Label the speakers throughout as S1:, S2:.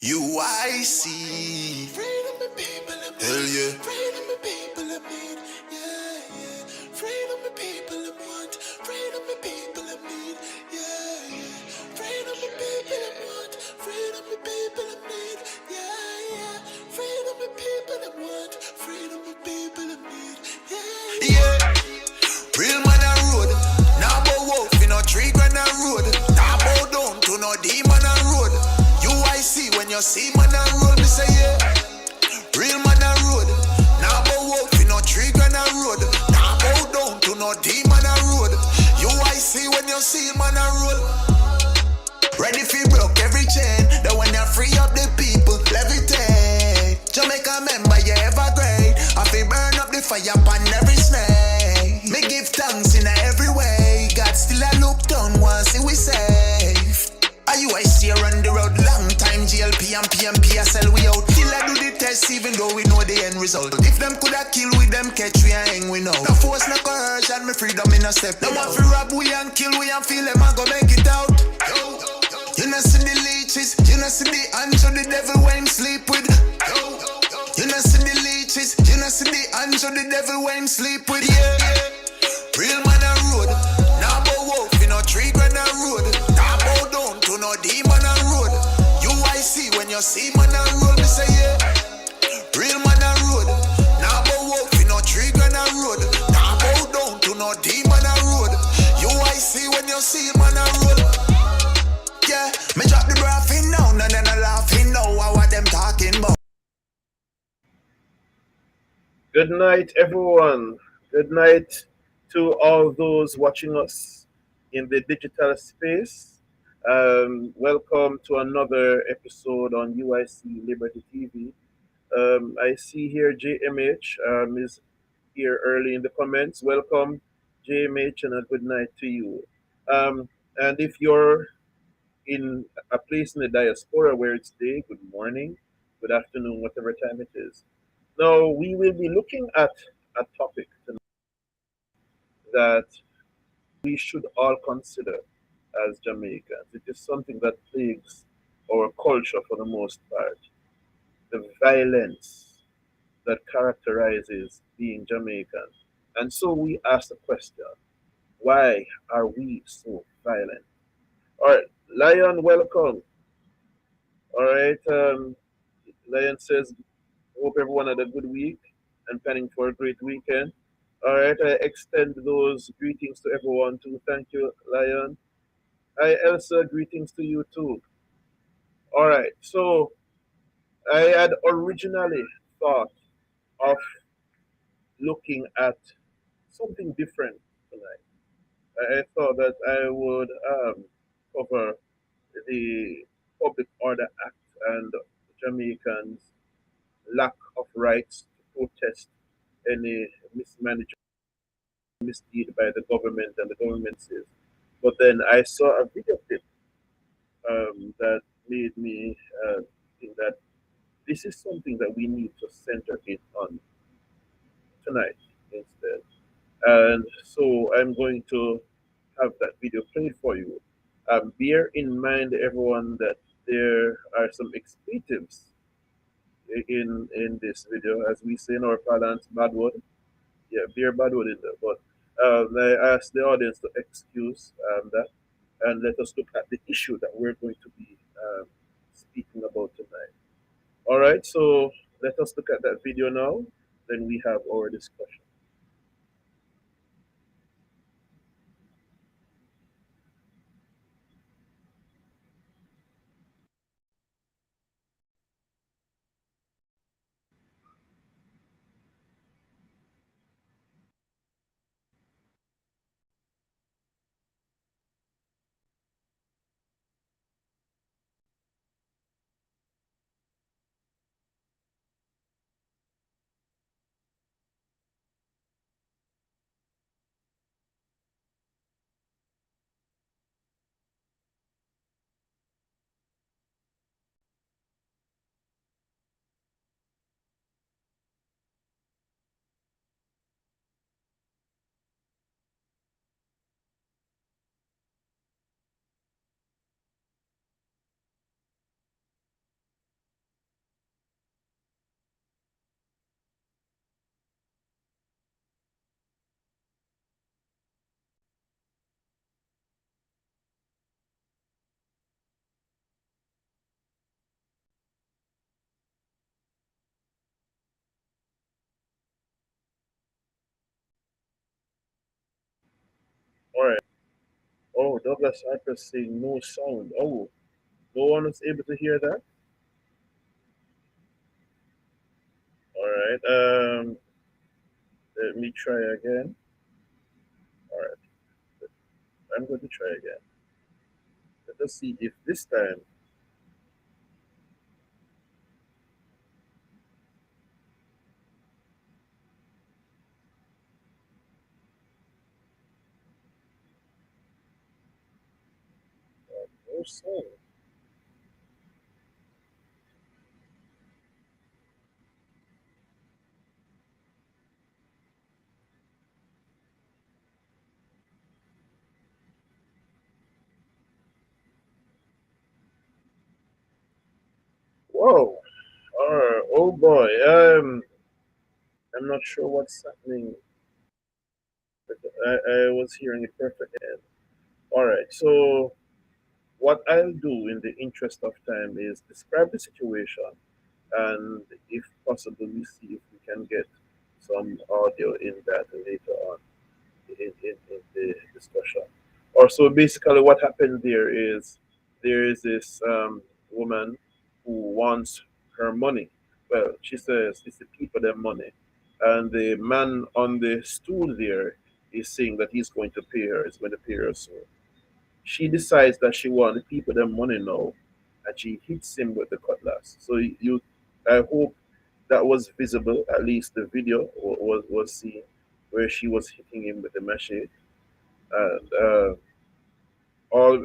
S1: UIC.
S2: Freedom the people of
S1: Hell yeah.
S2: freedom the people of need. Yeah, yeah. Freedom the people of want. Freedom the people of need. Yeah, yeah. Freedom the people of want. Freedom the people of need. Yeah, yeah. Freedom the people of want. Freedom the people of need. Yeah,
S1: Yeah. Real man a road. Now bow wolf in a tree grand a road. Now bow down to no demon a road. UIC when you see man a road, me say yeah. Real man a road. Now bow wolf in a tree grand a road. Now bow down to no demon a road. UIC when you see man a road. Ready for broke every chain. That when you free up the people, levitate. Jamaica member, you ever great. I feel burn up the fire upon every snake. Me give thanks in every way. God still a look down once see we safe. I stay around the road long time. GLP and PMP I sell we out. Till I do the test even though we know the end result. If them coulda kill with them catch we and hang we know. No force no coercion, me freedom in a step. No one fi rob we and kill we and feel them I go make it out. You know see the leeches, you know see the angel the devil when him sleep with. You know see the leeches, you know see the angel the devil when him sleep with. Yeah. Real man a road. Now bow wolf in a tree grand a road. Now bow down to no demon a road. UIC when you see man a road, me say yeah. Real man a road. Now bow wolf in a tree grand a road. Now bow down to no demon a road. UIC when you see man a road. Yeah, me drop the breath in now, and then I laughing now. What them talking about?
S3: Good night, everyone. Good night to all those watching us in the digital space. Welcome to another episode on UIC Liberty TV. I see here JMH is here early in the comments. Welcome, JMH, and a good night to you. And if you're in a place in the diaspora where it's day, good morning, good afternoon, whatever time it is. Now, we will be looking at a topic tonight that we should all consider as Jamaicans. It is something that plagues our culture for the most part. The violence that characterizes being Jamaican. And so we ask the question, why are we so violent? All right, Lion, welcome. All right, Lion says, hope everyone had a good week and planning for a great weekend. All right, I extend those greetings to everyone too. Thank you, Lion. Hi, Elsa, greetings to you too. All right, so I had originally thought of looking at something different tonight. I thought that I would cover the Public Order Act and Jamaicans' lack of rights to protest any mismanagement, misdeed by the government and the government says. But then I saw a video clip that made me think that this is something that we need to center it on tonight instead. And so I'm going to have that video played for you. Bear in mind, everyone, that there are some expletives in this video, as we say in our parlance, bad word. Yeah, beer bad word in there. But I ask the audience to excuse that and let us look at the issue that we're going to be speaking about tonight. All right, so let us look at that video now. Then we have our discussion. Douglas Harper saying no sound. Oh, no one was able to hear that. All right. Let me try again. All right. I'm going to try again. Let us see if this time. No sound. Whoa. All right. Oh boy. I'm not sure what's happening. But I was hearing it perfectly. All right. So what I'll do in the interest of time is describe the situation, and if possible, we see if we can get some audio in that later on in the discussion. Or so basically, what happened there is this woman who wants her money. Well, she says it's the people their money, and the man on the stool there is saying that he's going to pay her. He's going to pay her soon. She decides that she wants the people their money now, and she hits him with the cutlass. So I hope that was visible. At least the video was seen where she was hitting him with the machete, and all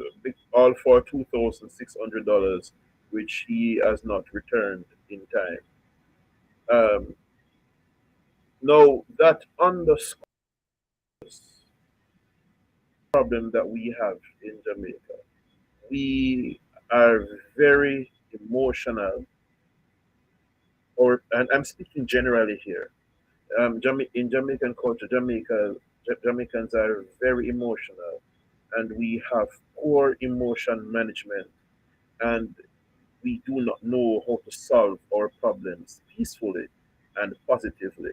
S3: all for $2,600, which he has not returned in time. Um, Now that underscores the problem that we have in Jamaica. We are very emotional, or and I'm speaking generally here. In Jamaican culture, Jamaicans are very emotional, and we have poor emotion management, and we do not know how to solve our problems peacefully and positively.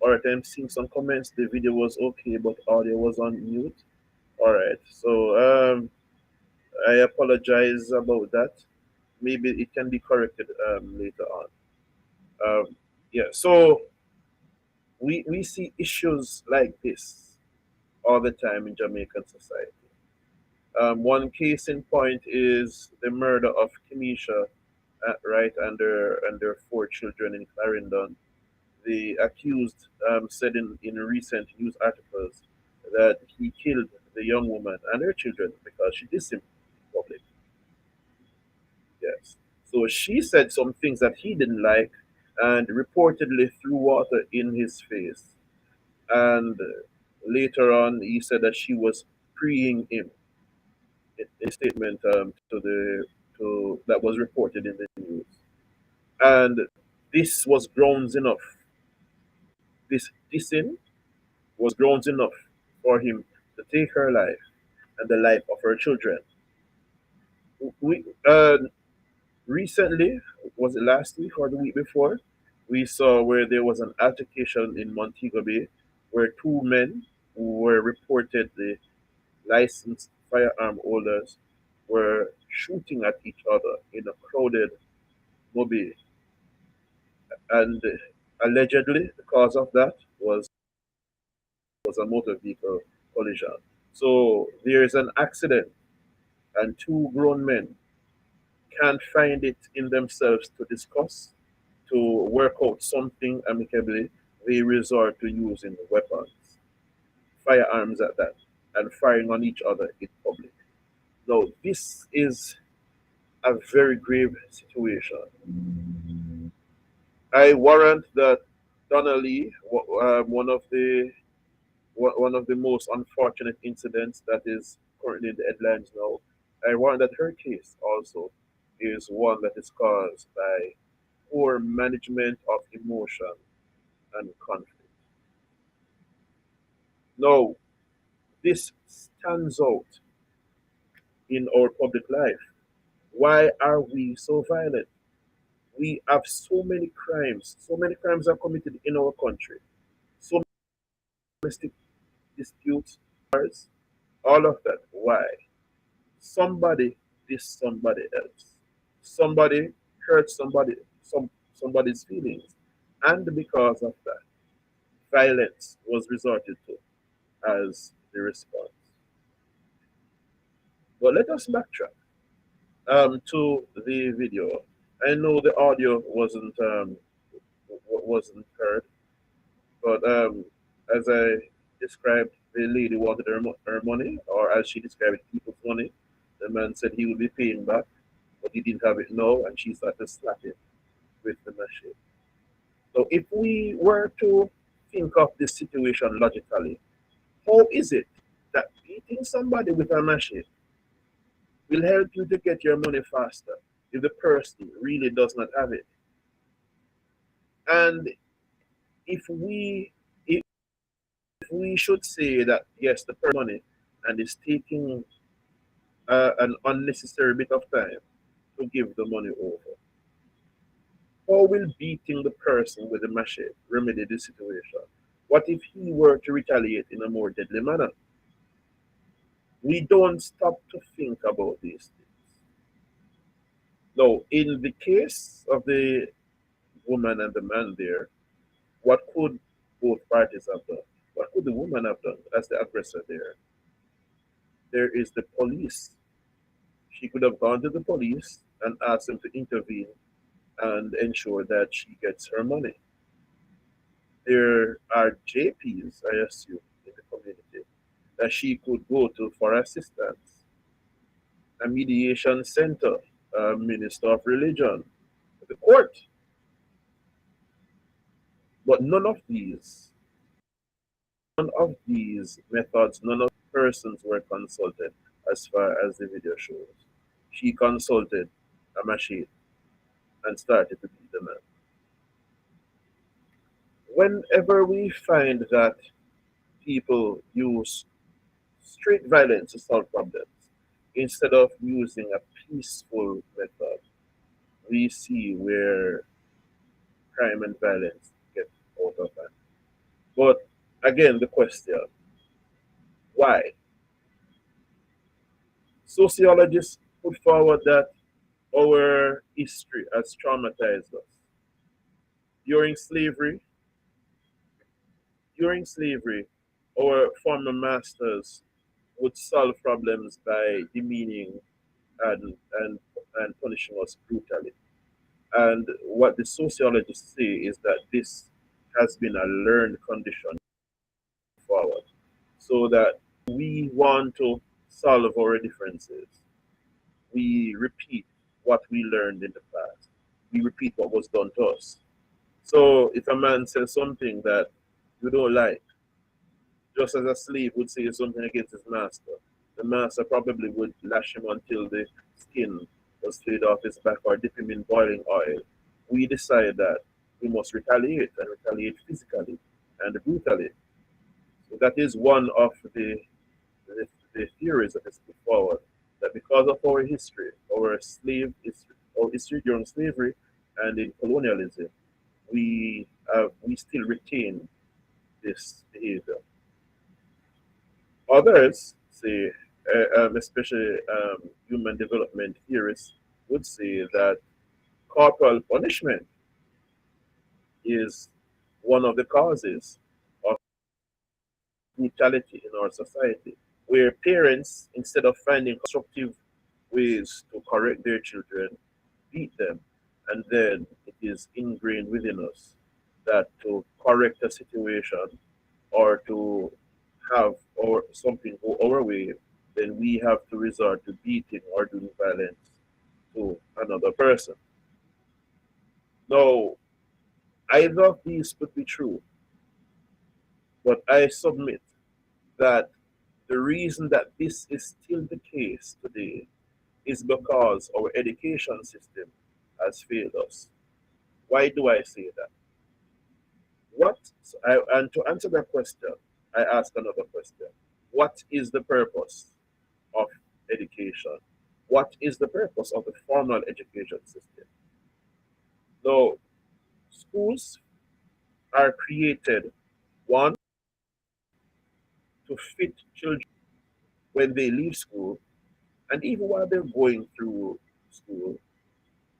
S3: All right, I'm seeing some comments. The video was okay, but audio was on mute. All right, so I apologize about that. Maybe it can be corrected later on. Yeah, so we see issues like this all the time in Jamaican society. One case in point is the murder of Kemesha Wright and their four children in Clarendon. The accused said in recent news articles that he killed the young woman and her children because she dissed him in public. Yes. So she said some things that he didn't like and reportedly threw water in his face. And later on, he said that she was freeing him in a statement to that was reported in the news. And this was grounds enough. This dissing was grounds enough for him to take her life and the life of her children. We recently, was it last week or the week before, we saw where there was an altercation in Montego Bay where two men who were reportedly licensed firearm holders were shooting at each other in a crowded mobile. And allegedly, the cause of that was a motor vehicle collision. So there is an accident, and two grown men can't find it in themselves to discuss, to work out something amicably. They resort to using weapons, firearms at that, and firing on each other in public. Now, this is a very grave situation. I warrant that Donna Lee, one of the most unfortunate incidents that is currently in the headlines now, I warrant that her case also is one that is caused by poor management of emotion and conflict. Now, this stands out in our public life. Why are we so violent? We have so many crimes. So many crimes are committed in our country. So many domestic disputes, All of that. Why? Somebody dissed somebody else. Somebody hurt somebody's feelings. And because of that, violence was resorted to as the response. But let us backtrack to the video. I know the audio wasn't heard, but as I described, the lady wanted her money, or as she described it, people's money. The man said he would be paying back, but he didn't have it now, and she started slapping with the machine. So if we were to think of this situation logically, how is it that beating somebody with a machine will help you to get your money faster if the person really does not have it? And if we should say that yes, the person money and is taking an unnecessary bit of time to give the money over, how will beating the person with the machete remedy the situation? What if he were to retaliate in a more deadly manner? We don't stop to think about these things. Now, in the case of the woman and the man there, what could both parties have done? What could the woman have done as the aggressor there? There is the police. She could have gone to the police and asked them to intervene and ensure that she gets her money. There are JPs, I assume, in the community that she could go to for assistance, a mediation center, a minister of religion, the court. But none of these methods, none of the persons were consulted as far as the video shows. She consulted a machine and started to beat the man. Whenever we find that people use street violence to solve problems instead of using a peaceful method, we see where crime and violence get out of hand. But again, the question, why? Sociologists put forward that our history has traumatized us. During slavery, our former masters would solve problems by demeaning and, and, and punishing us brutally. And what the sociologists say is that this has been a learned condition forward. So that we want to solve our differences. We repeat what we learned in the past. We repeat what was done to us. So if a man says something that you don't like, just as a slave would say something against his master, the master probably would lash him until the skin was flayed off his back or dip him in boiling oil. We decide that we must retaliate and retaliate physically and brutally. So that is one of the theories that is put forward, that because of our history, our history during slavery and in colonialism, we still retain this behavior. Others say, especially human development theorists, would say that corporal punishment is one of the causes of brutality in our society, where parents, instead of finding constructive ways to correct their children, beat them. And then it is ingrained within us that to correct a situation or to have or something go our way, then we have to resort to beating or doing violence to another person. Now, either of these could be true, but I submit that the reason that this is still the case today is because our education system has failed us. Why do I say that? And to answer that question, I ask another question. What is the purpose of education? What is the purpose of the formal education system? Now, schools are created, one, to fit children when they leave school, and even while they're going through school,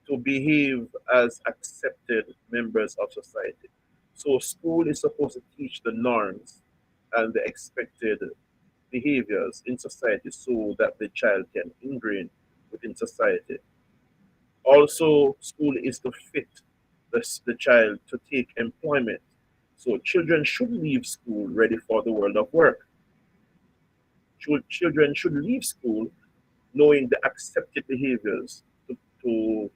S3: to behave as accepted members of society. So school is supposed to teach the norms and the expected behaviors in society so that the child can ingrain within society. Also, school is to fit the child to take employment. So children should leave school ready for the world of work. Children should leave school knowing the accepted behaviors to,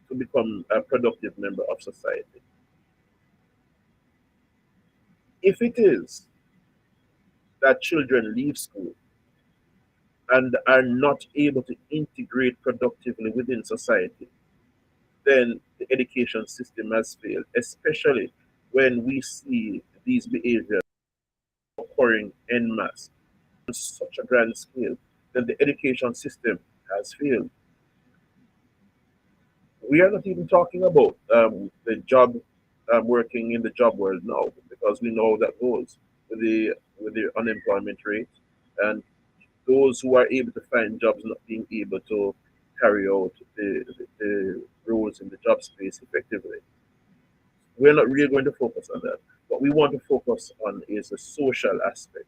S3: to become a productive member of society. If it is that children leave school and are not able to integrate productively within society, then the education system has failed, especially when we see these behaviors occurring en masse on such a grand scale, then the education system has failed. We are not even talking about the job working in the job world now, because we know that goes with the unemployment rate and those who are able to find jobs not being able to carry out the roles in the job space effectively. We're not really going to focus on that. What we want to focus on is the social aspect.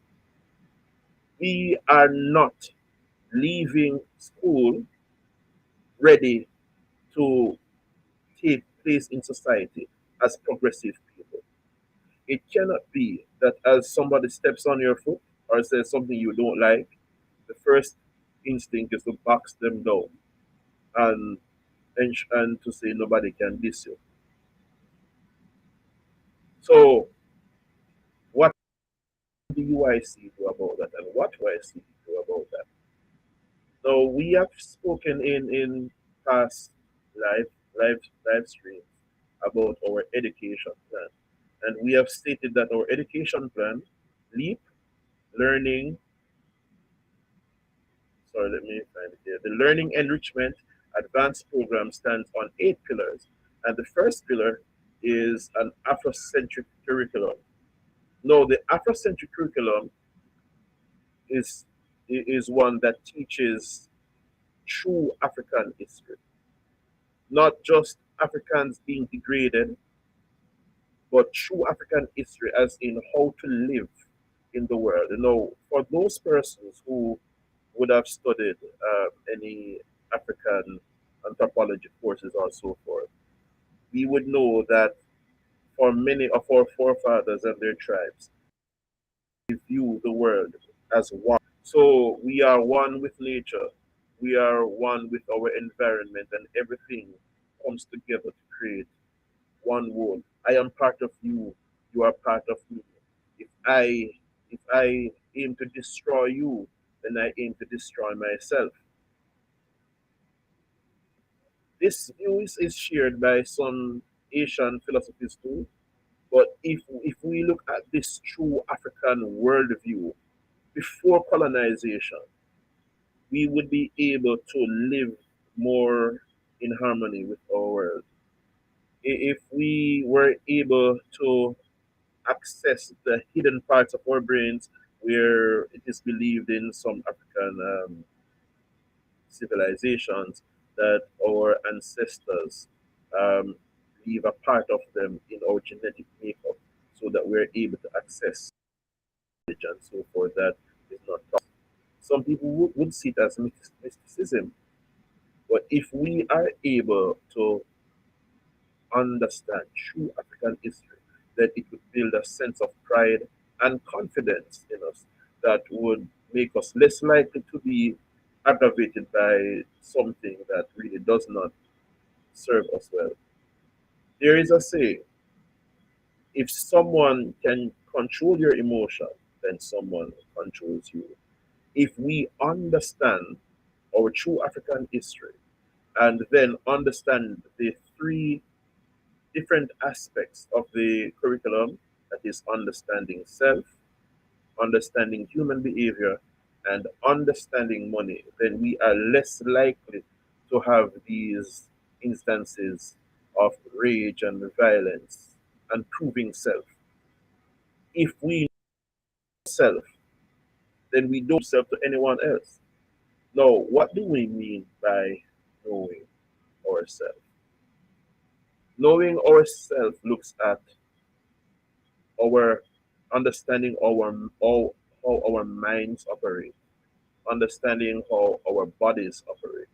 S3: We are not leaving school ready to take place in society as progressive people. It cannot be that as somebody steps on your foot or says something you don't like, the first instinct is to box them down and and to say nobody can diss you. So what do UIC do about that, and what do I see do about that? So we have spoken in past live live live streams about our education plan, and we have stated that our education plan, LEAP, learning. Sorry, let me find it here. The Learning Enrichment Advanced Program stands on 8 pillars, and the first pillar is an Afrocentric curriculum. No, the Afrocentric curriculum is is one that teaches true African history, not just Africans being degraded, but true African history, as in how to live in the world. You know, for those persons who would have studied any African anthropology courses or so forth, we would know that for many of our forefathers and their tribes, we view the world as one. So we are one with nature, we are one with our environment, and everything comes together to create one whole. I am part of you, you are part of me. If I if I aim to destroy you, then I aim to destroy myself. This view is shared by some Asian philosophies too. But if we look at this true African worldview before colonization, we would be able to live more in harmony with our world. If we were able to access the hidden parts of our brains where it is believed in some African civilizations that our ancestors um, leave a part of them in our genetic makeup so that we're able to access knowledge and so forth that is not taught. Some people would see it as mysticism, but if we are able to understand true African history, then it would build a sense of pride and confidence in us that would make us less likely to be aggravated by something that really does not serve us well. There is a saying, if someone can control your emotion, then someone controls you. If we understand our true African history and then understand the three different aspects of the curriculum, that is understanding self, understanding human behavior, and understanding money, then we are less likely to have these instances of rage and violence and proving self. If we know self, then we don't serve to anyone else. Now, what do we mean by knowing ourselves? Knowing ourselves looks at our understanding how our minds operate, understanding how our bodies operate,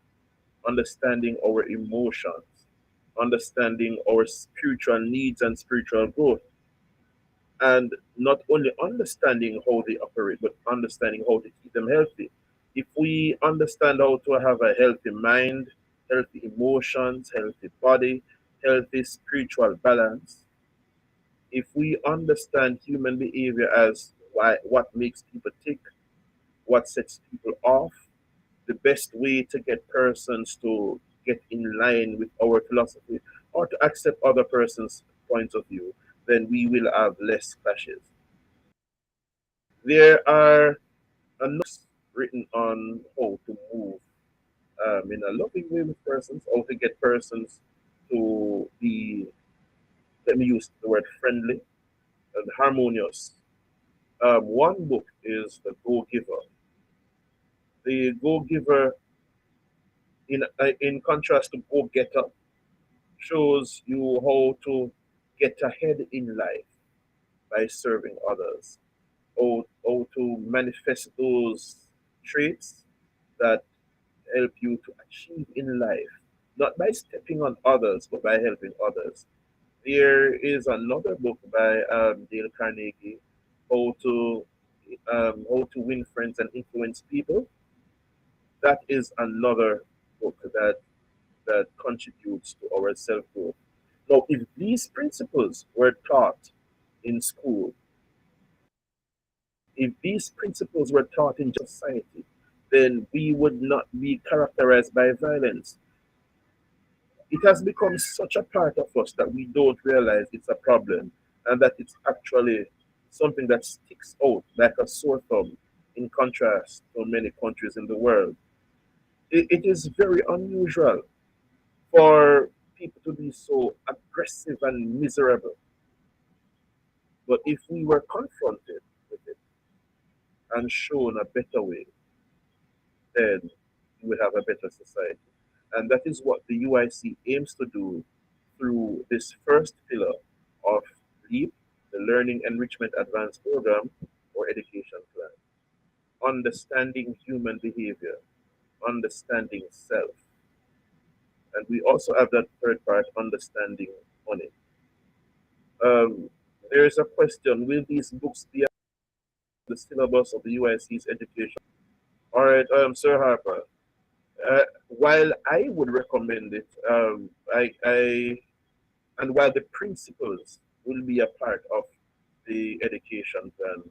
S3: understanding our emotions, understanding our spiritual needs and spiritual growth, and not only understanding how they operate, but understanding how to keep them healthy. If we understand how to have a healthy mind, healthy emotions, healthy body, healthy spiritual balance, if we understand human behavior as what makes people tick, what sets people off, the best way to get persons to get in line with our philosophy or to accept other persons' points of view, then we will have less clashes. There are a notes written on how to move in a loving way with persons, how to get persons to be, let me use the word friendly and harmonious. One book is The Go Giver. The Go Giver, in contrast to Go Getter, shows you how to get ahead in life by serving others, how to manifest those traits that help you to achieve in life, not by stepping on others, but by helping others. There is another book by Dale Carnegie, how to how to win friends and influence people. That is another book that contributes to our self growth. Now, if these principles were taught in school, if these principles were taught in society, then we would not be characterized by violence. It has become such a part of us that we don't realize it's a problem and that it's actually something that sticks out like a sore thumb in contrast to many countries in the world. It is very unusual for people to be so aggressive and miserable. But if we were confronted with it and shown a better way, then we would have a better society. And that is what the UIC aims to do through this first pillar of LEAP, the Learning Enrichment Advanced Program or Education Plan. Understanding human behavior, understanding self. And we also have that third part, understanding money. Um, there is a question, will these books be the syllabus of the UIC's education? All right, Sir Harper, while I would recommend it, and while the principles will be a part of the education plan,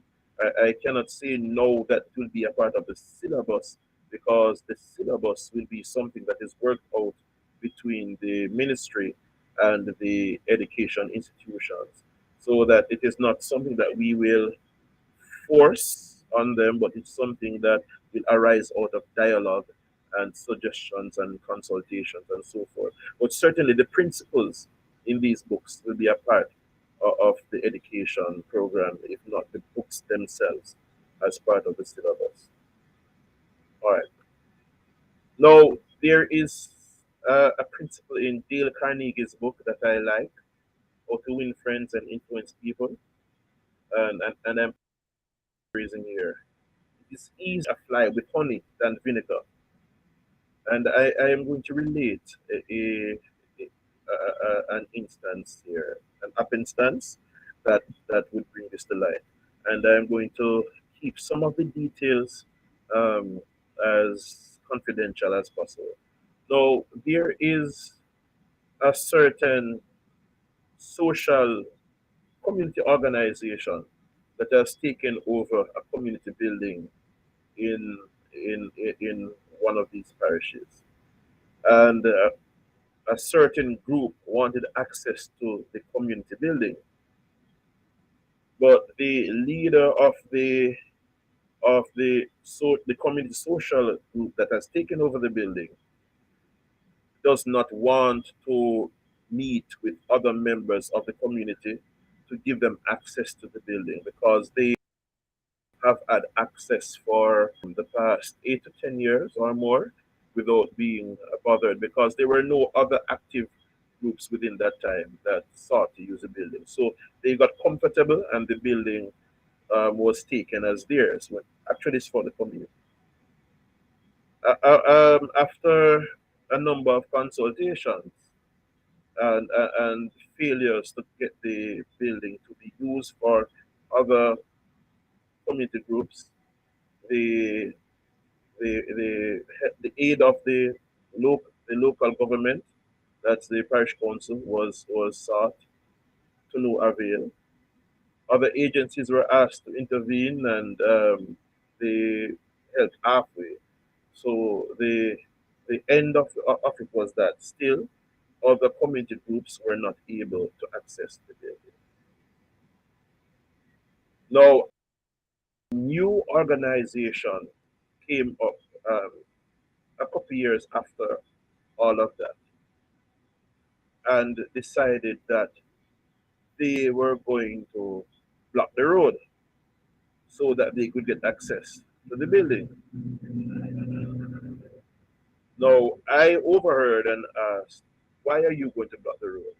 S3: I cannot say no that it will be a part of the syllabus because the syllabus will be something that is worked out between the ministry and the education institutions, so that it is not something that we will force on them, but it's something that will arise out of dialogue and suggestions and consultations and so forth. But certainly the principles in these books will be a part of the education program, if not the books themselves, as part of the syllabus. All right. Now, there is a principle in Dale Carnegie's book that I like, How to Win Friends and Influence People. And I'm raising here. It is easier to fly with honey than vinegar. And I am going to relate an instance here, an up instance that would bring this to light. And I'm going to keep some of the details um, as confidential as possible. Now, there is a certain social community organization that has taken over a community building in in one of these parishes, and a certain group wanted access to the community building, but the leader of the community social group that has taken over the building does not want to meet with other members of the community to give them access to the building because they have had access for the past 8 to 10 years or more without being bothered because there were no other active groups within that time that sought to use the building. So they got comfortable and the building was taken as theirs when actually it's for the community. After a number of consultations and failures to get the building to be used for other community groups, the the aid of the local government, that's the parish council, was sought to no avail. Other agencies were asked to intervene, and they helped halfway. So the end of it was that still other community groups were not able to access the building. Now, new organization came up a couple years after all of that and decided that they were going to block the road so that they could get access to the building. Now, I overheard and asked, why are you going to block the road?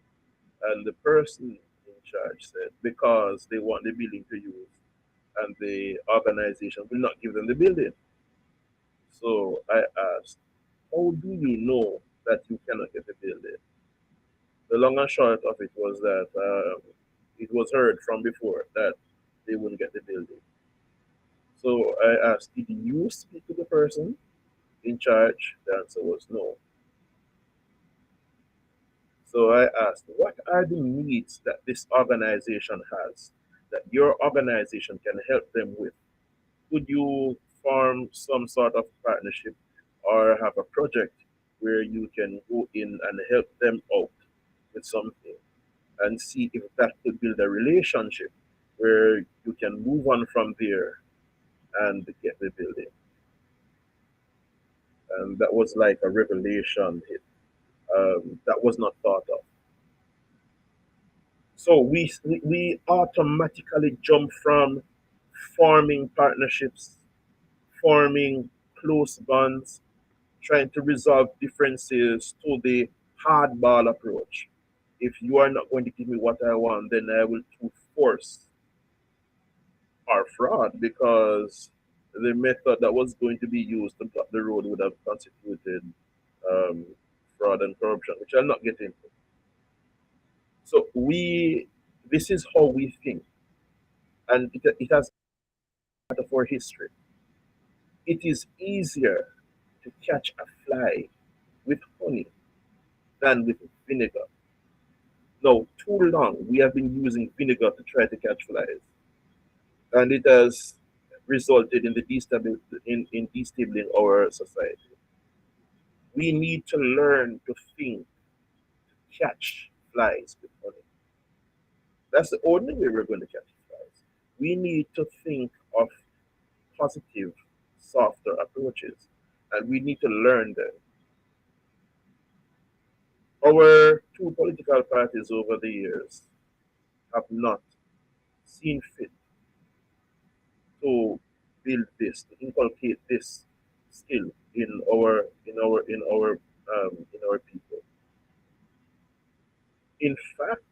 S3: And the person in charge said, because they want the building to use and the organization will not give them the building. So I asked, how do you know that you cannot get the building? The long and short of it was that it was heard from before that they wouldn't get the building. So I asked, did you speak to the person in charge? The answer was no. So I asked, what are the needs that this organization has that your organization can help them with? Could you form some sort of partnership or have a project where you can go in and help them out with something and see if that could build a relationship where you can move on from there and get the building? And that was like a revelation hit. That was not thought of. So we automatically jump from forming partnerships, forming close bonds, trying to resolve differences to the hardball approach. If you are not going to give me what I want, then I will through force or fraud because the method that was going to be used to block the road would have constituted um, fraud and corruption, which I'll not get into. So this is how we think, and it has part of our history. It is easier to catch a fly with honey than with vinegar. Now, too long we have been using vinegar to try to catch flies, and it has resulted in in destabling our society. We need to learn to think, catch flies with honey. That's the only way we're going to catch flies. We need to think of positive, softer approaches, and we need to learn them. Our two political parties over the years have not seen fit to build this, to inculcate this skill in our people. In fact,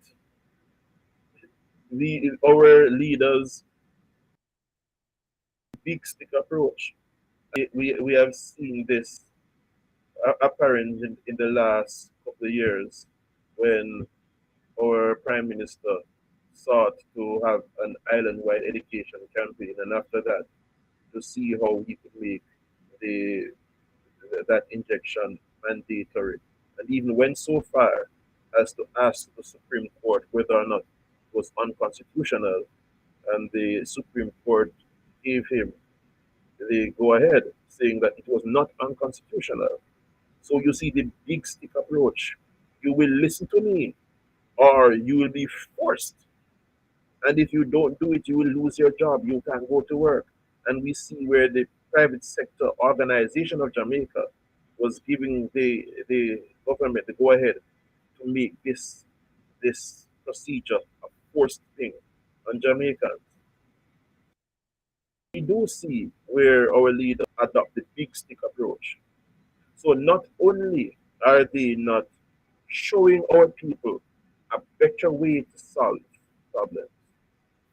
S3: our leaders big stick approach. We have seen this apparent in the last couple of years when our prime minister sought to have an island-wide education campaign, and after that, to see how he could make the that injection mandatory, and even went so far as to ask the Supreme Court whether or not it was unconstitutional, and the Supreme Court gave him the go ahead, saying that it was not unconstitutional. So you see the big stick approach. You will listen to me, or you will be forced. And if you don't do it, you will lose your job. You can't go to work. And we see where the private sector organization of Jamaica was giving the government the go ahead to make this procedure a forced thing on Jamaicans. we do see where our leaders adopt the big stick approach. So not only are they not showing our people a better way to solve problems,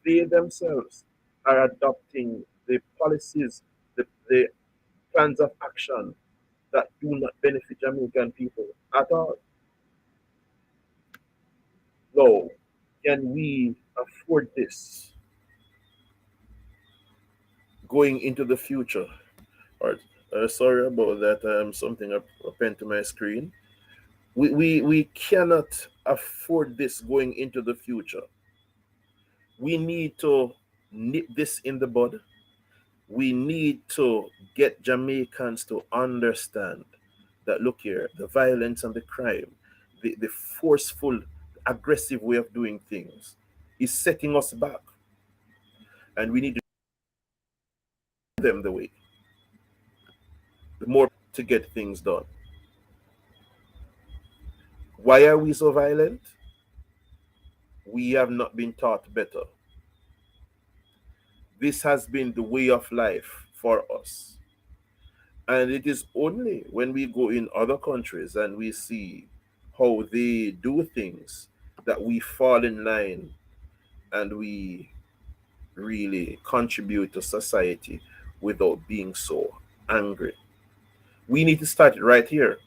S3: they themselves are adopting the policies, the plans of action that do not benefit Jamaican people at all. No, can we afford this going into the future? Or sorry about that. Something append to my screen. We cannot afford this going into the future. We need to nip this in the bud. We need to get Jamaicans to understand that look here, the violence and the crime, the forceful, aggressive way of doing things is setting us back. And we need to show them the way, the more to get things done. Why are we so violent? We have not been taught better. This has been the way of life for us. And it is only when we go in other countries and we see how they do things that we fall in line and we really contribute to society without being so angry. We need to start it right here.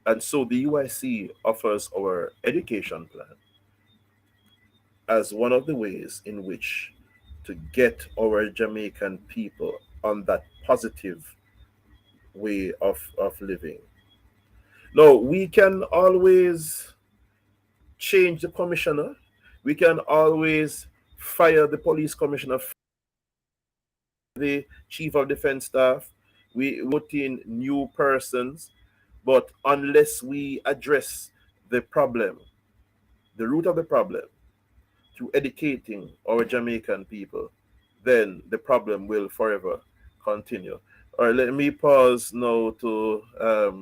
S3: And so the UIC offers our education plan as one of the ways in which to get our Jamaican people on that positive way of living. Now, we can always change the commissioner. We can always fire the police commissioner, the chief of defense staff. We put in new persons, but unless we address the problem, the root of the problem, through educating our Jamaican people, then the problem will forever continue. All right, let me pause now to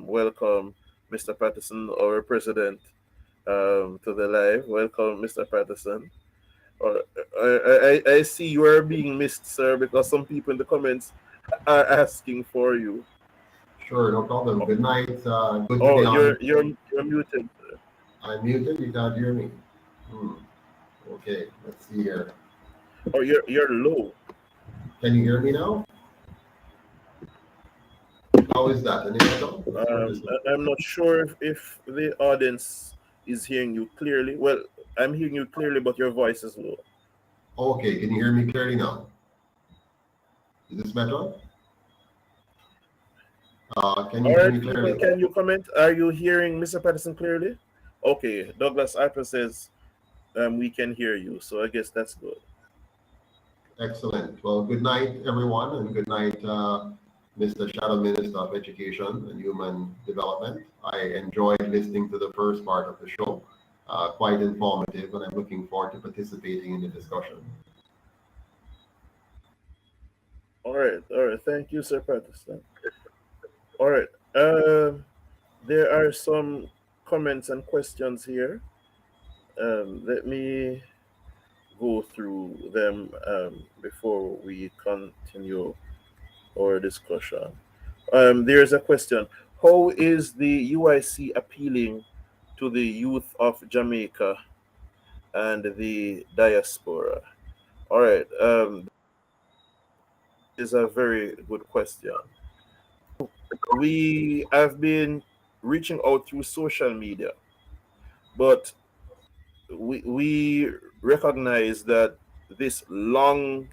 S3: welcome Mr. Patterson, our president, to the live. Welcome, Mr. Patterson. I see you are being missed, sir, because some people in the comments are asking for you.
S4: Sure, no problem. Good night. Good to
S3: Oh,
S4: be on.
S3: you're muted.
S4: I'm muted. You can't hear me. Okay, let's see here.
S3: Oh, you're low.
S4: Can you hear me now? How is that? Any echo?
S3: I'm not sure if the audience is hearing you clearly. Well, I'm hearing you clearly, but your voice is low.
S4: Okay, can you hear me clearly now? Is this better? Can you hear me clearly?
S3: Can you comment? Are you hearing Mr. Patterson clearly? Okay, Douglas Harper says we can hear you, so I guess that's good.
S4: Excellent. Well, good night, everyone, and good night, Mr. Shadow Minister of Education and Human Development. I enjoyed listening to the first part of the show. Quite informative, and I'm looking forward to participating in the discussion.
S3: All right. Thank you, Sir Patterson. All right. There are some comments and questions here. Let me go through them before we continue our discussion. There's a question. How is the UIC appealing to the youth of Jamaica and the diaspora? All right. Is a very good question. We have been reaching out through social media, but we recognize that these long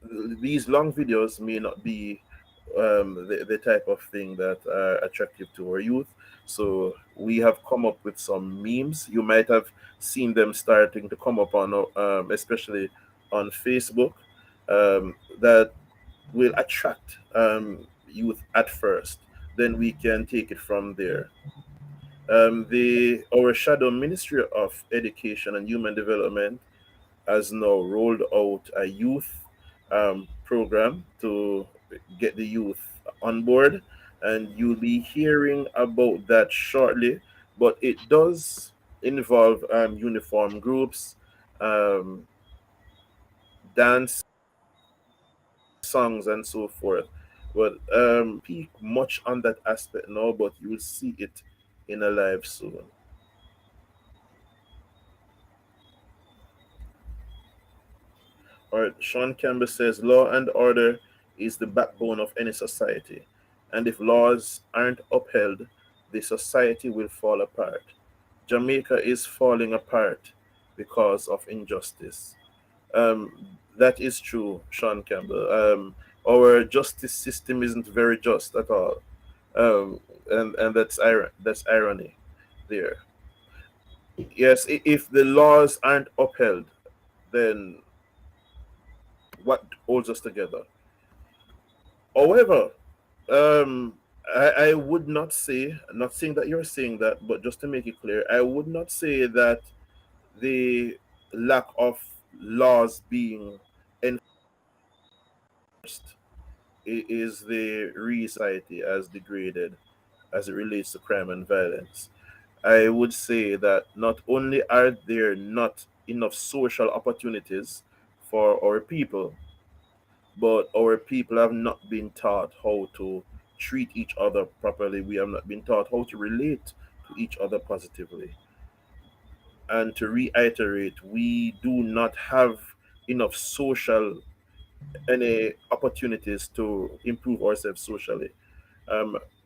S3: videos may not be the type of thing that are attractive to our youth. So we have come up with some memes. You might have seen them starting to come up on, especially on Facebook, that will attract youth at first. Then we can take it from there. Our shadow Ministry of Education and Human Development has now rolled out a youth program to get the youth on board, and you'll be hearing about that shortly. But it does involve uniform groups, dance, songs and so forth. But speak much on that aspect now, but you will see it in a live soon. All right, Sean Campbell says law and order is the backbone of any society, and if laws aren't upheld, the society will fall apart. Jamaica is falling apart because of injustice. That is true, Sean Campbell. Our justice system isn't very just at all, and that's irony there. Yes, if the laws aren't upheld, then what holds us together? However, I would not say, not saying that you're saying that, but just to make it clear, I would not say that the lack of laws being enforced is the society as degraded as it relates to crime and violence. I would say that not only are there not enough social opportunities for our people, but our people have not been taught how to treat each other properly. We have not been taught how to relate to each other positively. And to reiterate, we do not have enough social any opportunities to improve ourselves socially.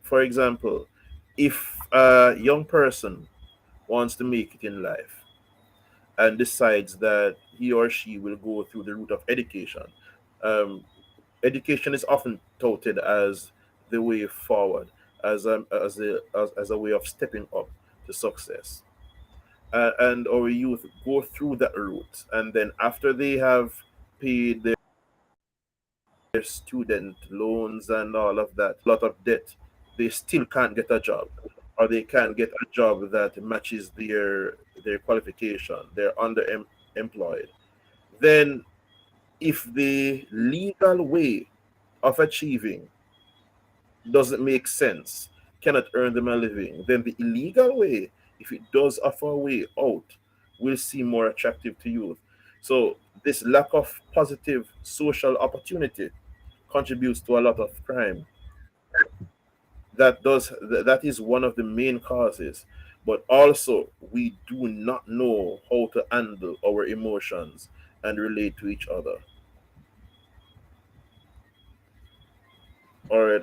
S3: For example, if a young person wants to make it in life and decides that he or she will go through the route of education, um, education is often touted as the way forward, as a way of stepping up to success. And our youth go through that route, and then after they have paid their student loans and all of that, lot of debt, they still can't get a job, or they can't get a job that matches their qualification. They're underemployed. Then, if the legal way of achieving doesn't make sense, cannot earn them a living, then the illegal way, if it does offer a way out, will seem more attractive to youth. So this lack of positive social opportunity contributes to a lot of crime. That is one of the main causes. But also, we do not know how to handle our emotions and relate to each other. All right.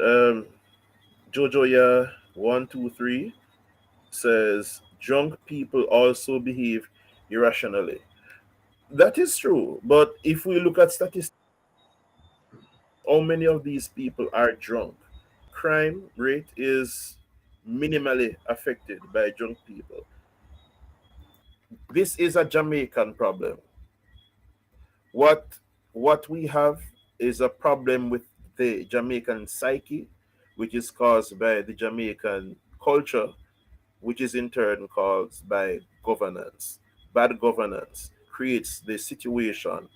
S3: Jojo, yeah, 123 says drunk people also behave irrationally. That is true, but if we look at statistics, how many of these people are drunk? Crime rate is minimally affected by drunk people. This is a Jamaican problem. What we have is a problem with the Jamaican psyche, which is caused by the Jamaican culture, which is in turn caused by governance. Bad governance creates the situation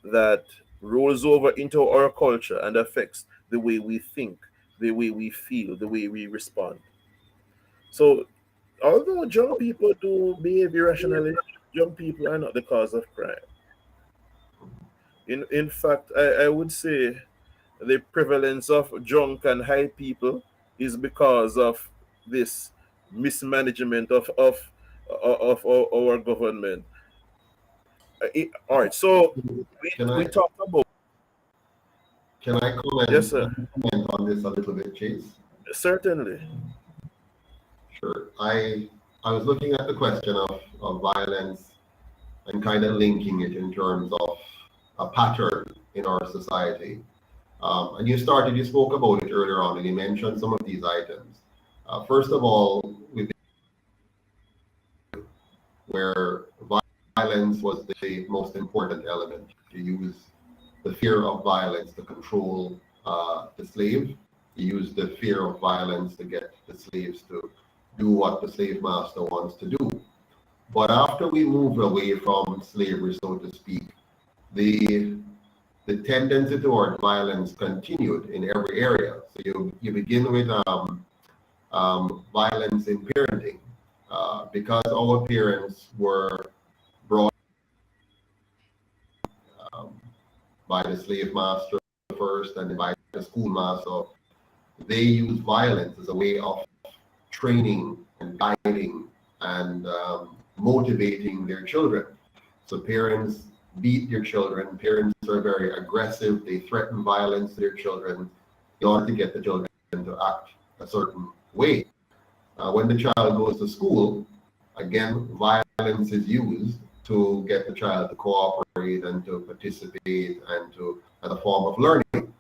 S3: that rolls over into our culture and affects the way we think, the way we feel, the way we respond. So, although young people do behave irrationally, young people are not the cause of crime. In fact, I would say the prevalence of drunk and high people is because of this mismanagement of our government. All right, so
S4: Can
S3: we
S4: I
S3: talked about,
S4: can I
S3: yes,
S4: comment,
S3: sir,
S4: comment on this a little bit, Chase?
S3: certainly.
S4: Sure. I was looking at the question of violence and kind of linking it in terms of a pattern in our society. And you spoke about it earlier on, and you mentioned some of these items. First of all, where violence was the most important element, to use the fear of violence to control the slave. You use the fear of violence to get the slaves to do what the slave master wants to do. But after we moved away from slavery, so to speak, the the tendency toward violence continued in every area. So you begin with violence in parenting, because our parents were brought um, by the slave master first and by the schoolmaster. So they use violence as a way of training and guiding and motivating their children. So parents beat their children. Parents are very aggressive. They threaten violence to their children in order to get the children to act a certain way. When the child goes to school, again, violence is used to get the child to cooperate and to participate and to as a form of learning.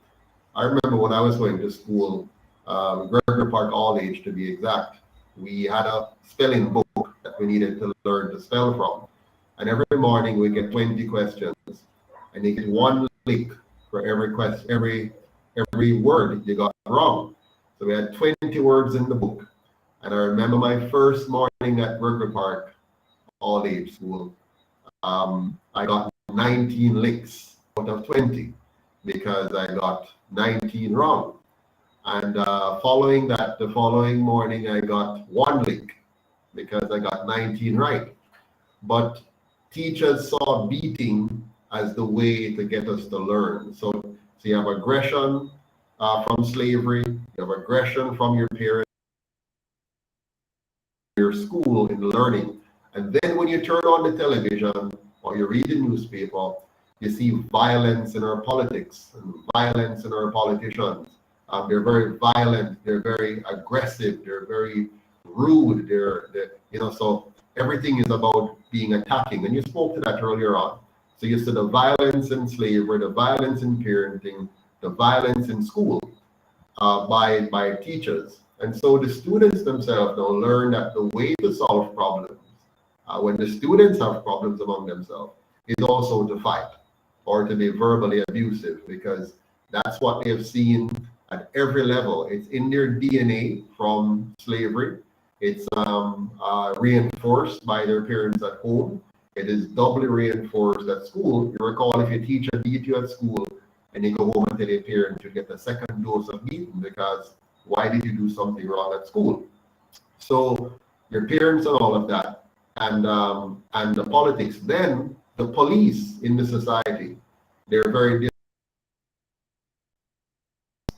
S4: I remember when I was going to school, Gregory Park All Age to be exact, we had a spelling book that we needed to learn to spell from. And every morning we get 20 questions, and you get one lick for every question, every word you got wrong. So we had 20 words in the book. And I remember my first morning at Gregory Park All Age School, I got 19 licks out of 20 because I got 19 wrong. And following that, the following morning, I got one lick because I got 19 right. But teachers saw beating as the way to get us to learn. So you have aggression from slavery, you have aggression from your parents, your school in learning. And then when you turn on the television or you read the newspaper, you see violence in our politics and violence in our politicians. They're very violent, they're very aggressive, they're very rude, they're so everything is about being attacking. And you spoke to that earlier on. So you see the violence in slavery, the violence in parenting, the violence in school by teachers. And so the students themselves now learn that the way to solve problems, when the students have problems among themselves, is also to fight or to be verbally abusive, because that's what they have seen at every level. It's in their DNA from slavery. It's reinforced by their parents at home. It is doubly reinforced at school. You recall, if your teacher beat you at school and you go home and tell your parents, you get the second dose of beating because why did you do something wrong at school? So your parents and all of that, and the politics. Then the police in the society, they're very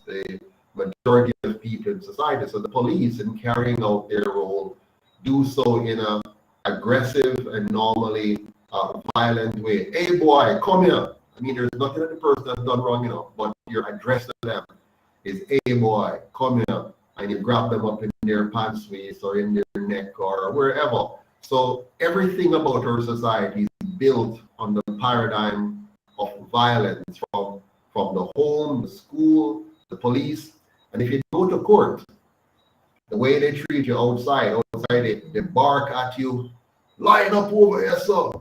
S4: the majority of people in society. So the police, in carrying out their role, do so in a aggressive and normally violent way. Hey boy, come here. I mean, there's nothing that the person has done wrong, but your address to them is, hey boy, come here. And you grab them up in their pants waist or in their neck or wherever. So everything about our society is built on the paradigm of violence from the home, the school, the police. And if you go to court, the way they treat you outside they bark at you, line up over here, son,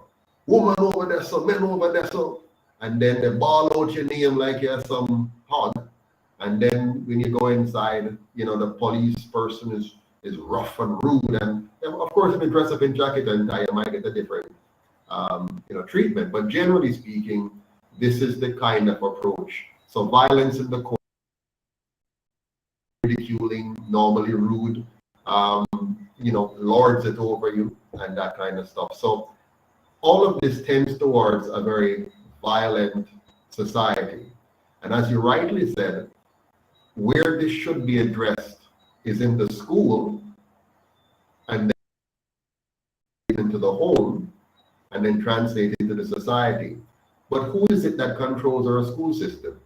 S4: woman over there, son, men over there, son. And then they bawl out your name like you're some hog. And then when you go inside, the police person is rough and rude. And of course, if you dress up in jacket and tie, you might get a different treatment. But generally speaking, this is the kind of approach. So violence in the court, ridiculing, normally rude, lords it over you and that kind of stuff. So all of this tends towards a very violent society. And as you rightly said, where this should be addressed is in the school, and then into the home, and then translated into the society. But who is it that controls our school system?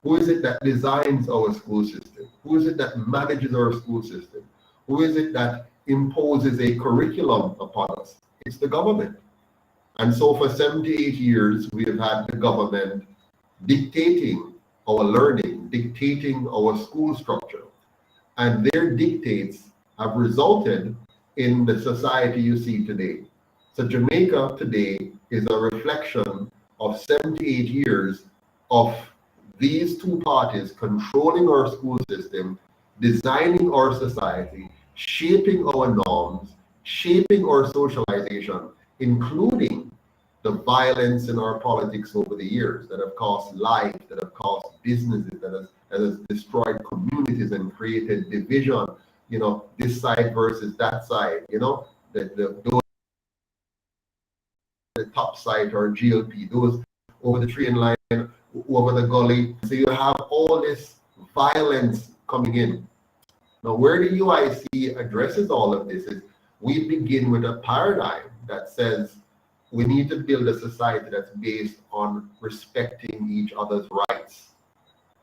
S4: Who is it that designs our school system? Who is it that manages our school system? Who is it that imposes a curriculum upon us? It's the government. And so for 78 years, we have had the government dictating our learning, dictating our school structure. And their dictates have resulted in the society you see today. So Jamaica today is a reflection of 78 years of these two parties controlling our school system, designing our society, shaping our norms, shaping our socialization, including the violence in our politics over the years that have cost life, that have cost businesses, that has destroyed communities and created division, this side versus that side, the top side or GLP, those over the train line over the gully. So you have all this violence coming in. Now, where the UIC addresses all of this is we begin with a paradigm that says we need to build a society that's based on respecting each other's rights.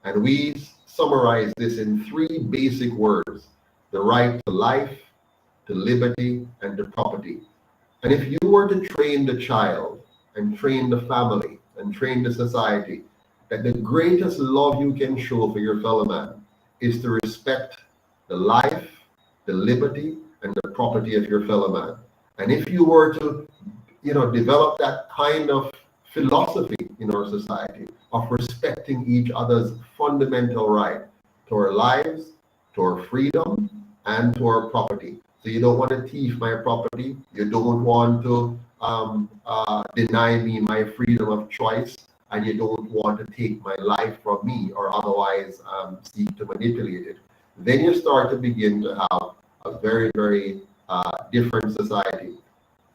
S4: And we summarize this in three basic words: the right to life, to liberty, and to property. And if you were to train the child and train the family and train the society that the greatest love you can show for your fellow man is to respect the life, the liberty, and the property of your fellow man. And if you were to, develop that kind of philosophy in our society of respecting each other's fundamental right to our lives, to our freedom, and to our property. So you don't want to thief my property. You don't want to deny me my freedom of choice, and you don't want to take my life from me or otherwise seek to manipulate it. Then you start to begin to have a very, very different society.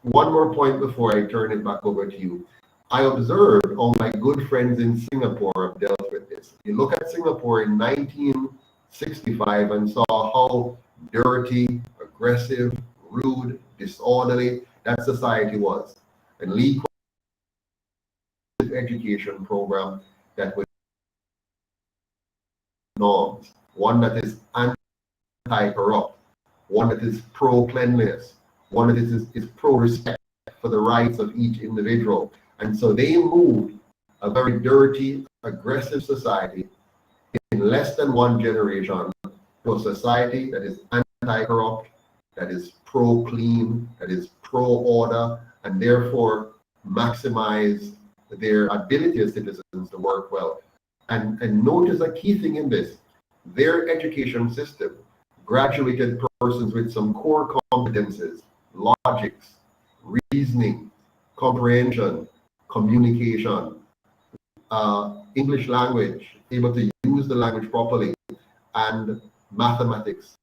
S4: One more point before I turn it back over to you. I observed all my good friends in Singapore have dealt with this. You look at Singapore in 1965 and saw how dirty, aggressive, rude, disorderly that society was. And Lee education program that would norms, one that is anti-corrupt, one that is pro-cleanliness, one that is pro-respect for the rights of each individual. And so they moved a very dirty, aggressive society in less than one generation to a society that is anti-corrupt, that is pro-clean, that is pro-order, and therefore maximize their ability as citizens to work well. And notice a key thing in this: their education system graduated persons with some core competences, logics, reasoning, comprehension, communication, English language, able to use the language properly, and mathematics.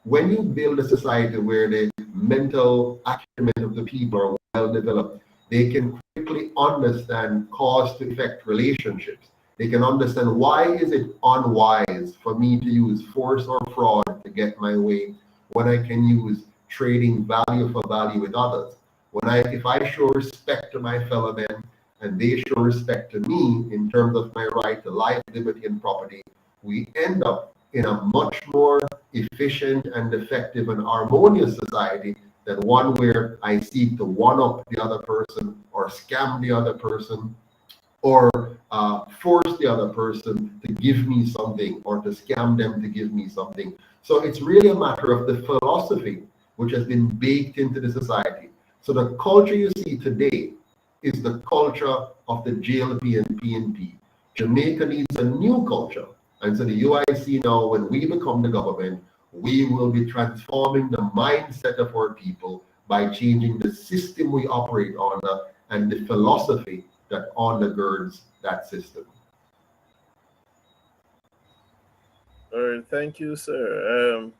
S4: When you build a society where the mental acumen of the people are well developed, they can quickly understand cause to effect relationships. They can understand why is it unwise for me to use force or fraud to get my way when I can use trading value for value with others. If I show respect to my fellow men and they show respect to me in terms of my right to life, liberty, and property, we end up in a much more efficient and effective and harmonious society than one where I seek to one-up the other person or scam the other person or force the other person to give me something or to scam them to give me something. So it's really a matter of the philosophy which has been baked into the society. So the culture you see today is the culture of the JLP and PNP. Jamaica needs a new culture. And so the UIC now, when we become the government, we will be transforming the mindset of our people by changing the system we operate under and the philosophy that undergirds that system.
S3: All right, thank you, sir.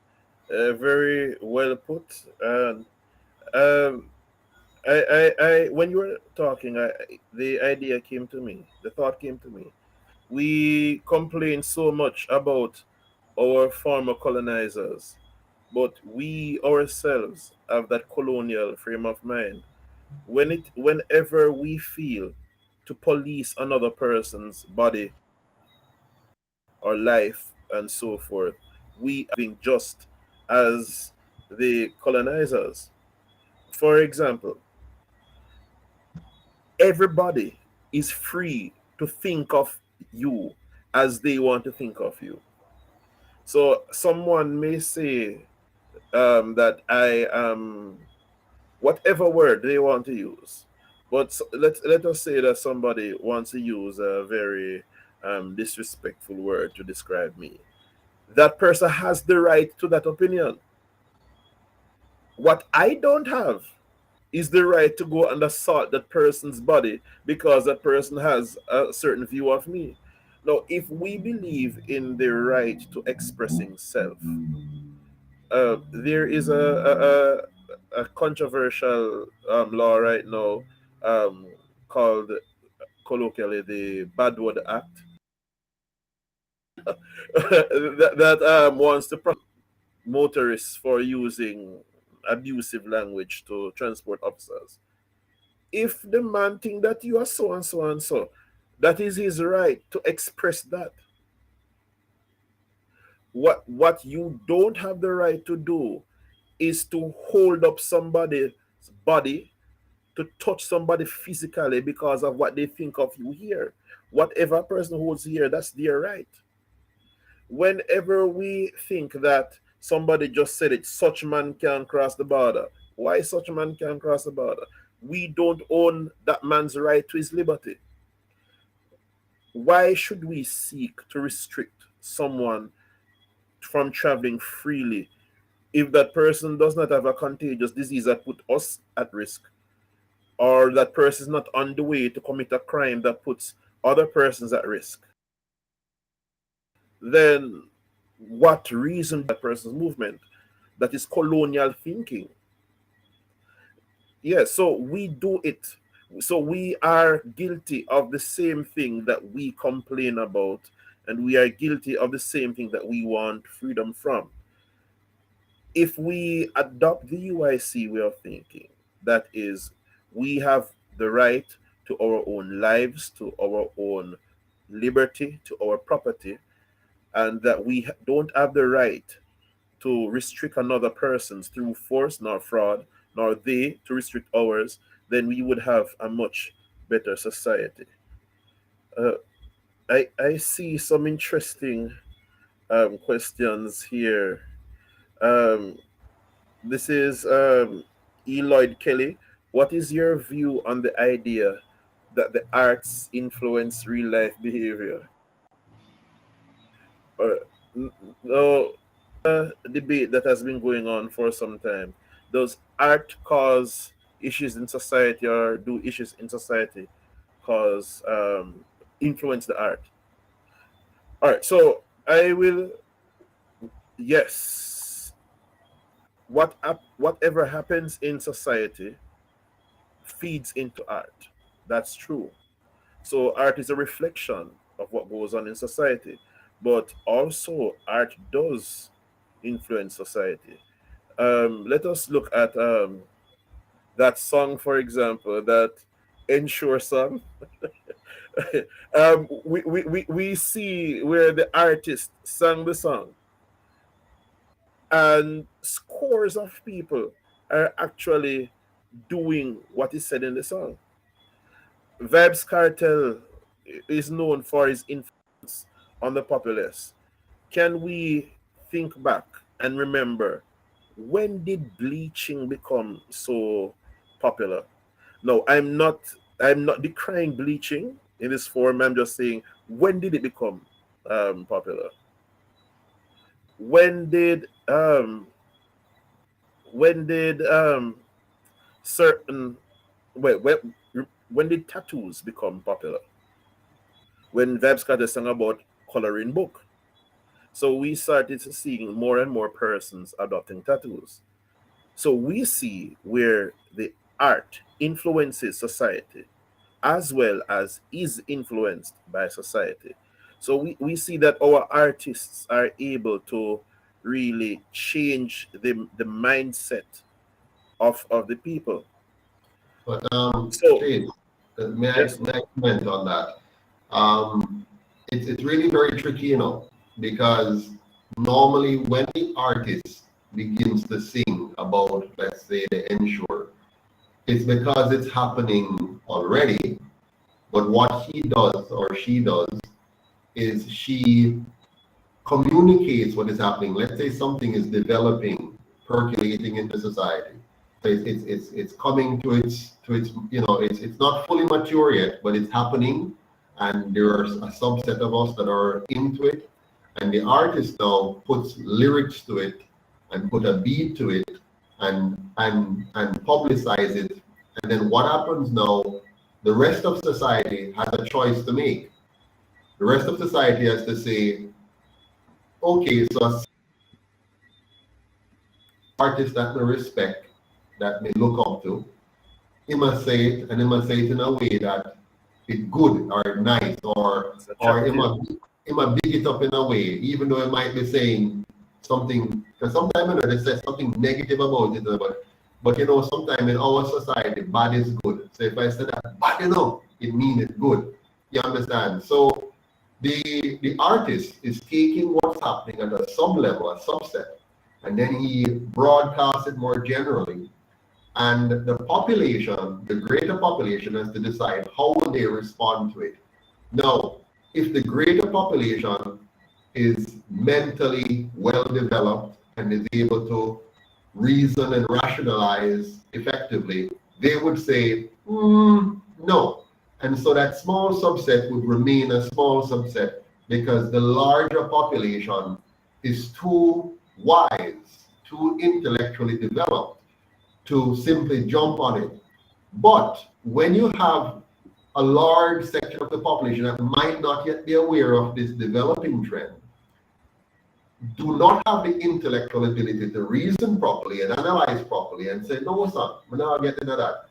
S3: Very well put. And um, when you were talking, the idea came to me. The thought came to me. We complain so much about our former colonizers, but we ourselves have that colonial frame of mind. Whenever we feel to police another person's body or life and so forth, we are being just as the colonizers. For example, everybody is free to think of you as they want to think of you. So someone may say that I am whatever word they want to use. But let us say that somebody wants to use a very disrespectful word to describe me. That person has the right to that opinion. What I don't have is the right to go and assault that person's body because that person has a certain view of me. Now, if we believe in the right to expressing self, there is a controversial law right now um, called colloquially the bad word act, that wants to prosecute motorists for using abusive language to transport officers. If the man think that you are so and so and so, that is his right to express that. What you don't have the right to do is to hold up somebody's body, to touch somebody physically because of what they think of you here. Whatever person holds here, that's their right. Whenever we think that somebody just said it, such man can cross the border. Why such man can cross the border? We don't own that man's right to his liberty. Why should we seek to restrict someone from traveling freely if that person does not have a contagious disease that put us at risk, or that person is not on the way to commit a crime that puts other persons at risk? Then what reason that person's movement? That is colonial thinking. Yes, so we do it. So we are guilty of the same thing that we complain about, and we are guilty of the same thing that we want freedom from. If we adopt the UIC way of thinking, that is, we have the right to our own lives, to our own liberty, to our property, and that we don't have the right to restrict another person's through force nor fraud, nor they to restrict ours, then we would have a much better society. I see some interesting questions here. Um, this is Eloyd Kelly. What is your view on the idea that the arts influence real life behavior? No, debate that has been going on for some time. Does art cause issues in society, or do issues in society cause influence the art? All right, so I will. Yes, whatever happens in society feeds into art. That's true. So art is a reflection of what goes on in society, but also art does influence society. Let us look at that song, for example, that Ensure song. We see where the artist sang the song, and scores of people are actually doing what is said in the song. Vibes Cartel is known for his influence on the populace. Can we think back and remember, when did bleaching become so popular? No, I'm not decrying bleaching in this form. I'm just saying, when did it become popular? When did certain wait, when did tattoos become popular? When Vibes Carter sang about coloring book. So we started seeing more and more persons adopting tattoos. So we see where the art influences society as well as is influenced by society. So we see that our artists are able to really change the mindset of the people.
S4: But
S3: So
S4: Shane,
S3: yes,
S4: may I comment on that? It's really very tricky, because normally when the artist begins to sing about, let's say, the Ensure, it's because it's happening already. But what he does or she does is she communicates what is happening. Let's say something is developing, percolating into society. So it's coming to its it's not fully mature yet, but it's happening, and there are a subset of us that are into it, and the artist now puts lyrics to it and put a beat to it and publicize it, and then what happens now? The rest of society has a choice to make. The rest of society has to say, okay, so a artist that we respect, that we look up to, he must say it, and he must say it in a way that it good or nice or
S3: It's
S4: it
S3: attractive.
S4: might big it up in a way, even though it might be saying something, because sometimes, you know, they say something negative about it, but you know, sometimes in our society, bad is good. So if I say that bad, you know, it means it's good. You understand? So the artist is taking what's happening at a sub level, a subset, and then he broadcasts it more generally. And the population, the greater population, has to decide how they respond to it. Now, if the greater population is mentally well developed and is able to reason and rationalize effectively, they would say, no. And so that small subset would remain a small subset because the larger population is too wise, too intellectually developed to simply jump on it. But when you have a large section of the population that might not yet be aware of this developing trend, do not have the intellectual ability to reason properly and analyze properly and say, no, son, we're not getting into that.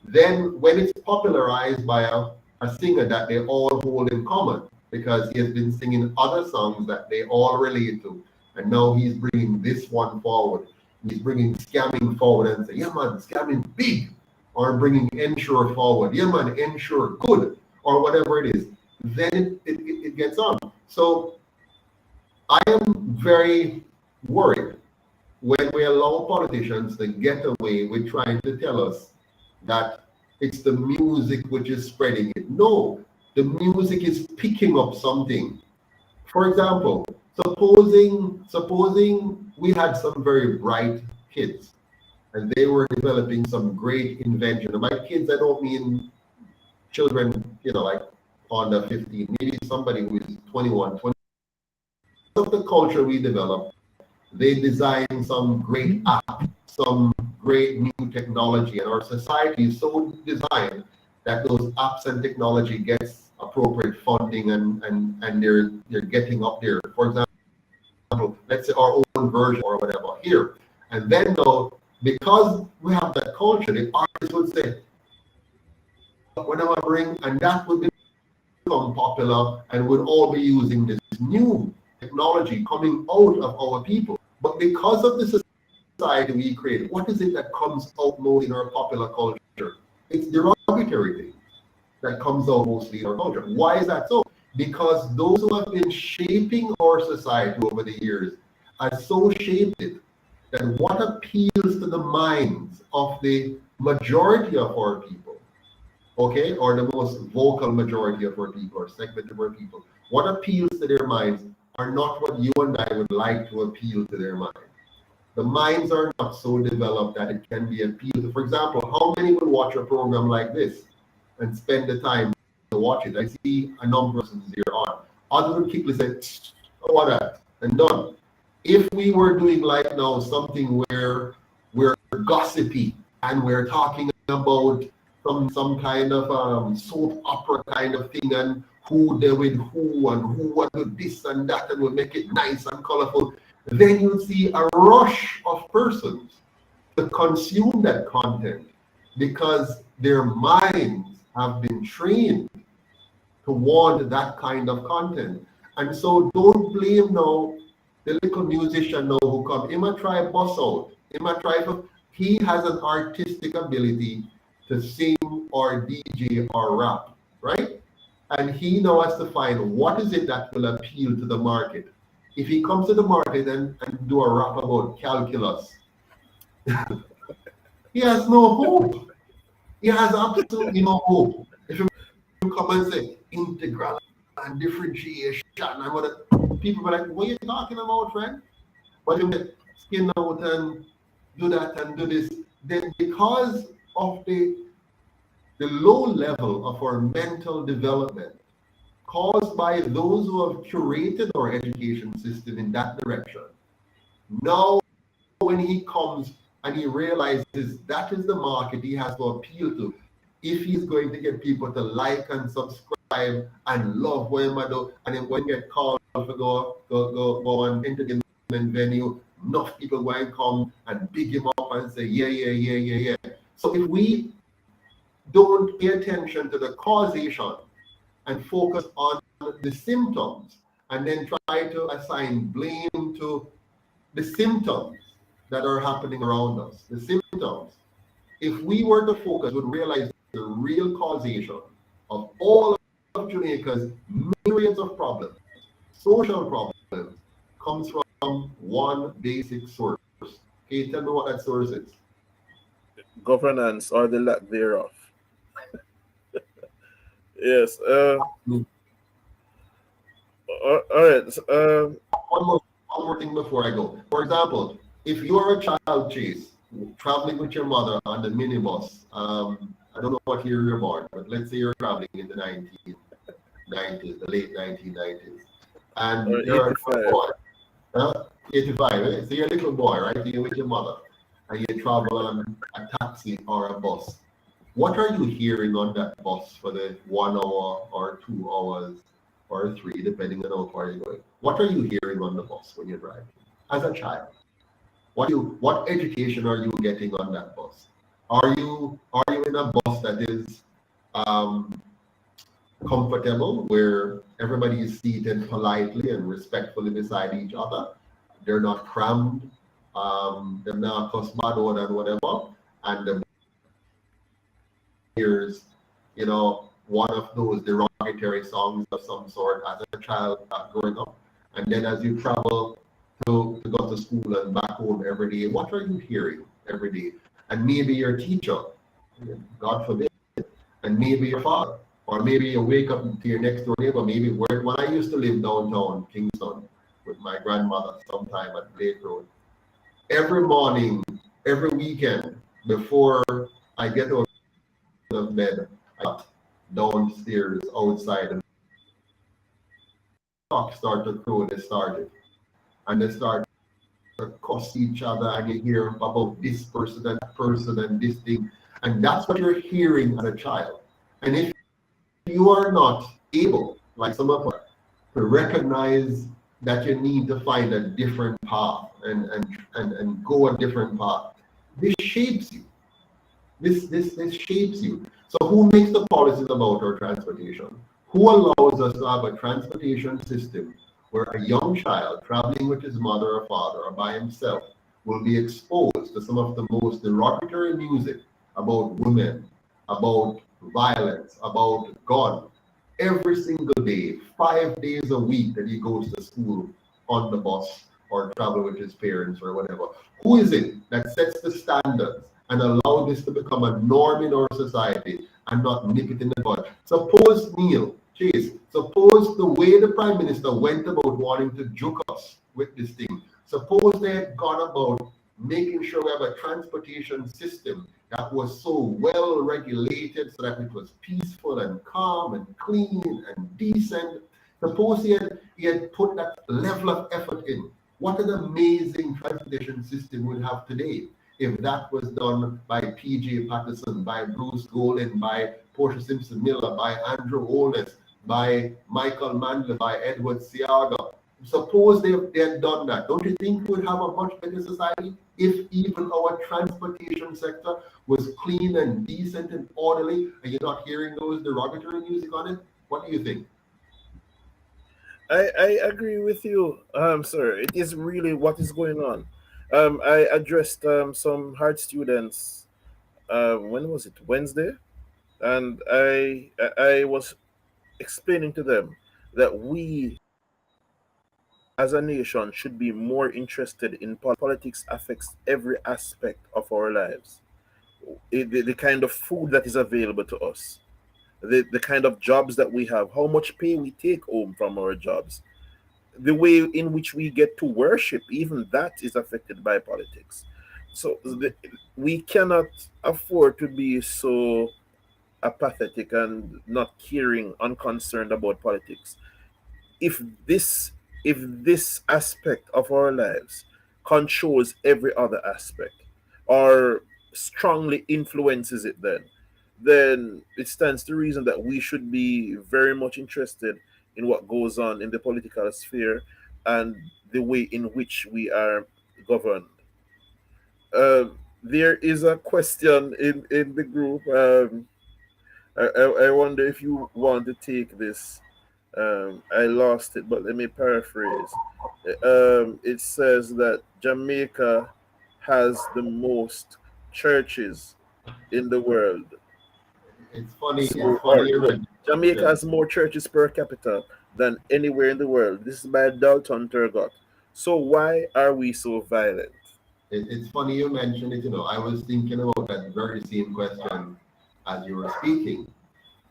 S4: Then when it's popularized by a singer that they all hold in common, because he has been singing other songs that they all relate to, and now he's bringing this one forward. He's bringing scamming forward and say, yeah man, scamming big, or bringing ensure forward, yeah man, ensure good, or whatever it is. Then it gets on. So I am very worried when we allow politicians to get away with trying to tell us that it's the music which is spreading it. No, the music is picking up something. For example, supposing we had some very bright kids and they were developing some great invention. And by kids, I don't mean children, you know, like under 15, maybe somebody who is 21, 20. Of the culture we develop, they design some great app, some great new technology, and our society is so designed that those apps and technology gets appropriate funding and they're getting up there. For example, let's say our own version or whatever here. And then though, because we have that culture, the artist would say, whenever I bring, and that would become popular and would all be using this new technology coming out of our people. But because of the society we create, what is it that comes out most in our popular culture? It's derogatory things that comes out mostly in our culture. Why is that so? Because those who have been shaping our society over the years have so shaped it that what appeals to the minds of the majority of our people, okay, or the most vocal majority of our people, or segment of our people, what appeals to their minds are not what you and I would like to appeal to their minds. The minds are not so developed that it can be appealed to. For example, how many will watch a program like this and spend the time to watch it? I see a number of persons here on. Others would quickly say, oh, what that, and done. If we were doing like now something where we're gossipy and we're talking about some kind of soap opera kind of thing, and who they with who and who what do this and that and will make it nice and colorful, then you'll see a rush of persons to consume that content because their minds have been trained to want that kind of content. And so don't blame now the little musician now who come. He might try bust out. He has an artistic ability to sing or DJ or rap, right? And he now has to find what is it that will appeal to the market. If he comes to the market and do a rap about calculus, he has no hope. He has absolutely no hope. If you come and say integral and differentiation, and what people are like, what are you talking about, friend? But you get skin out and do that and do this. Then because of the low level of our mental development caused by those who have curated our education system in that direction, now when he comes and he realizes that is the market he has to appeal to, if he's going to get people to like and subscribe and love whatever do, and then when get called to go on entertainment venue, enough people going to come and big him up and say, yeah. So if we don't pay attention to the causation and focus on the symptoms and then try to assign blame to the symptoms that are happening around us. The symptoms. If we were to focus, we would realize the real causation of all of Jamaica's myriads of problems, social problems, comes from one basic source. Okay, tell me what that source is.
S3: Governance or the lack thereof. Yes. All right.
S4: One more, one more thing before I go. For example, if you are a child, Chase, traveling with your mother on the minibus, I don't know what year you're born, but let's say you're traveling in the 1990s, the late 1990s, and
S3: Or
S4: you're a little
S3: 85.
S4: boy, 85, right? So you're a little boy, right? You're with your mother, and you travel on a taxi or a bus. What are you hearing on that bus for the 1 hour or 2 hours or three, depending on how far you're going? What are you hearing on the bus when you're driving as a child? What education are you getting on that bus? Are you in a bus that is um, comfortable, where everybody is seated politely and respectfully beside each other? They're not crammed. They're not cuss bad and whatever. And the hears, one of those derogatory songs of some sort as a child growing up. And then as you travel to go to school and back home every day, what are you hearing every day? And maybe your teacher, God forbid, and maybe your father, or maybe you wake up to your next door neighbor. Maybe when I used to live downtown Kingston with my grandmother sometime at Blake Road, every morning, every weekend, before I get out of bed, I got downstairs outside, and clock start to crow. They started, and they start to cuss each other, and you hear about this person and this thing, and that's what you're hearing as a child. And if you are not able, like some of us, to recognize that you need to find a different path and go a different path, this shapes you. This shapes you. So who makes the policies about our transportation? Who allows us to have a transportation system where a young child traveling with his mother or father or by himself will be exposed to some of the most derogatory music about women, about violence, about God, every single day, 5 days a week that he goes to school on the bus or travel with his parents or whatever? Who is it that sets the standards and allow this to become a norm in our society and not nip it in the bud? Suppose, Neil, Chase, suppose the way the Prime Minister went about wanting to juke us with this thing, suppose they had gone about making sure we have a transportation system that was so well regulated so that it was peaceful and calm and clean and decent. Suppose he had put that level of effort in. What an amazing transportation system we'd have today if that was done by PJ Patterson, by Bruce Golding, by Portia Simpson Miller, by Andrew Holness, by Michael Mandler, by Edward Siaga. Suppose they had done that. Don't you think we would have a much better society if even our transportation sector was clean and decent and orderly, and you're not hearing those derogatory music on it? What do you think?
S3: I agree with you, sir. It is really what is going on. I addressed some hard students. When was it? Wednesday, and I was explaining to them that we as a nation should be more interested in politics affects every aspect of our lives. The kind of food that is available to us, the kind of jobs that we have, how much pay we take home from our jobs, the way in which we get to worship, even that is affected by politics. So we cannot afford to be so apathetic and not caring, unconcerned about politics. If this if this aspect of our lives controls every other aspect or strongly influences it, then it stands to reason that we should be very much interested in what goes on in the political sphere and the way in which we are governed. There is a question in the group. I wonder if you want to take this. I lost it, but let me paraphrase. It says that Jamaica has the most churches in the world.
S4: It's funny. It's
S3: So,
S4: funny.
S3: no, Jamaica
S4: Yeah.
S3: has more churches per capita than anywhere in the world. This is by Dalton Turgot. So, why are we so violent?
S4: It's funny you mentioned it. I was thinking about that very same question as you were speaking.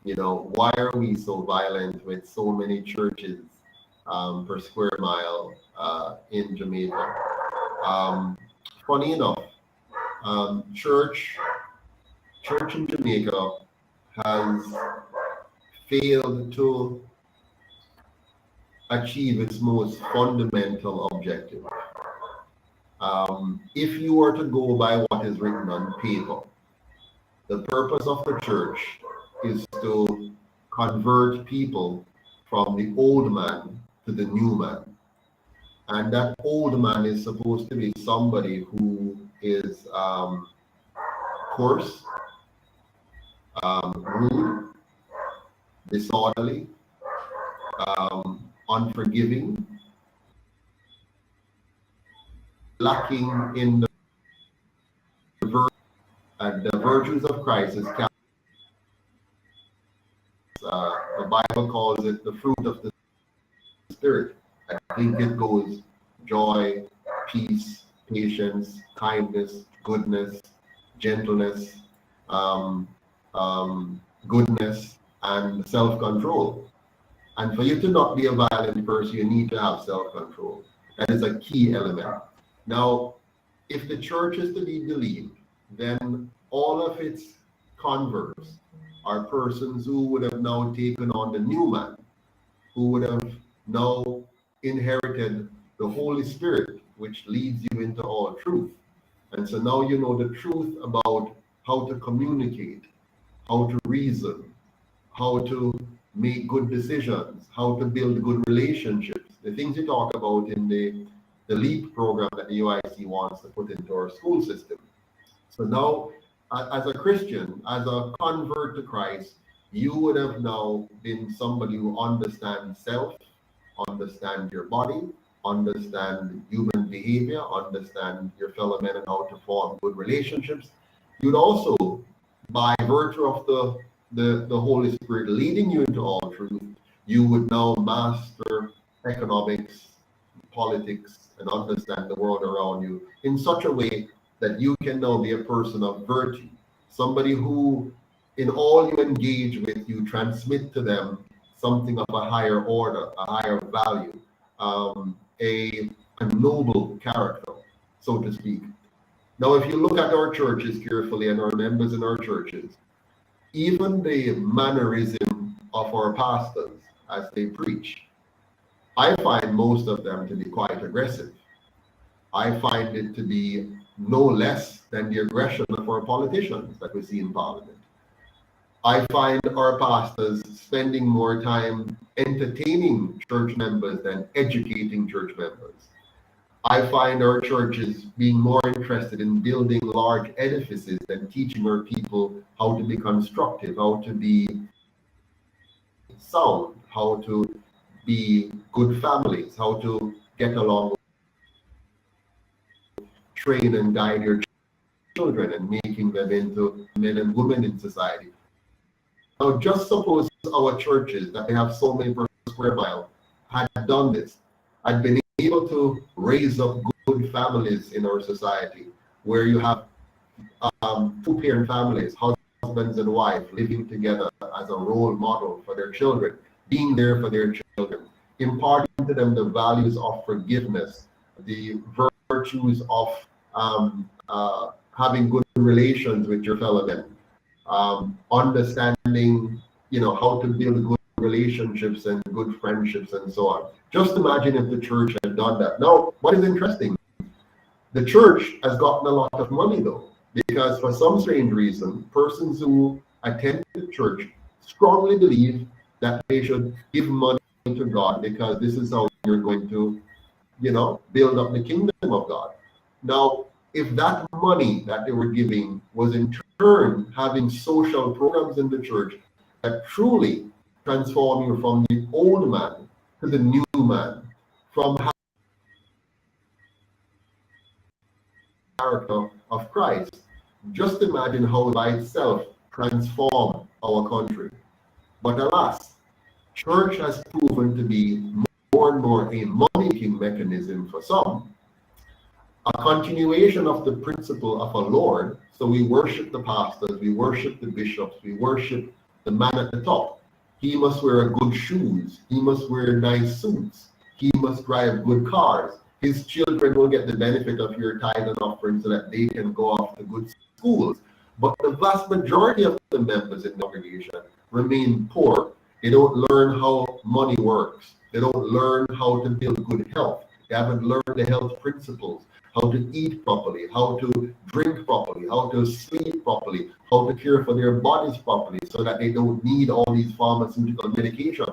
S4: Why are we so violent with so many churches per square mile in Jamaica? Um, Funny enough, church in Jamaica has failed to achieve its most fundamental objective. If you were to go by what is written on paper, the purpose of the church is to convert people from the old man to the new man. And that old man is supposed to be somebody who is coarse, rude, disorderly, unforgiving, lacking in the virtues of Christ is the Bible calls it the fruit of the Spirit. I think it goes joy, peace, patience, kindness, goodness, gentleness, um, goodness, and self-control. And for you to not be a violent person, you need to have self-control. That is a key element. Now, if the church is to be believed, then all of its converts are persons who would have now taken on the new man, who would have now inherited the Holy Spirit, which leads you into all truth. And so now you know the truth about how to communicate, how to reason, how to make good decisions, how to build good relationships, the things you talk about in the LEAP program that the UIC wants to put into our school system. So now, as a Christian, as a convert to Christ, you would have now been somebody who understands self, understand your body, understand human behavior, understand your fellow men and how to form good relationships. You'd also, by virtue of the Holy Spirit leading you into all truth, you would now master economics, politics, and understand the world around you in such a way that you can now be a person of virtue, somebody who, in all you engage with, you transmit to them something of a higher order, a higher value, a noble character, so to speak. Now, if you look at our churches carefully and our members in our churches, even the mannerism of our pastors as they preach, I find most of them to be quite aggressive. I find it to be no less than the aggression of our politicians that we see in Parliament. I find our pastors spending more time entertaining church members than educating church members. I find our churches being more interested in building large edifices than teaching our people how to be constructive, how to be sound, how to be good families, how to get along, train and guide your children and making them into men and women in society. Now, just suppose our churches that they have so many per square mile had done this, had been able to raise up good families in our society, where you have two-parent families, husbands and wife living together as a role model for their children, being there for their children, imparting to them the values of forgiveness, the virtues of having good relations with your fellow men, understanding, how to build good relationships and good friendships and so on. Just imagine if the church had done that. Now, what is interesting, the church has gotten a lot of money though, because for some strange reason, persons who attend the church strongly believe that they should give money to God because this is how you're going to, build up the kingdom of God. Now, if that money that they were giving was in turn having social programs in the church that truly transform you from the old man to the new man, from character of Christ. Just imagine how by itself transform our country. But alas, church has proven to be more and more a money-making mechanism for some, a continuation of the principle of a Lord. So we worship the pastors, we worship the bishops, we worship the man at the top. He must wear good shoes, he must wear nice suits, he must drive good cars. His children will get the benefit of your tithe and offering so that they can go off to good schools. But the vast majority of the members in the congregation remain poor. They don't learn how money works. They don't learn how to build good health. They haven't learned the health principles, how to eat properly, how to drink properly, how to sleep properly, how to care for their bodies properly so that they don't need all these pharmaceutical medication.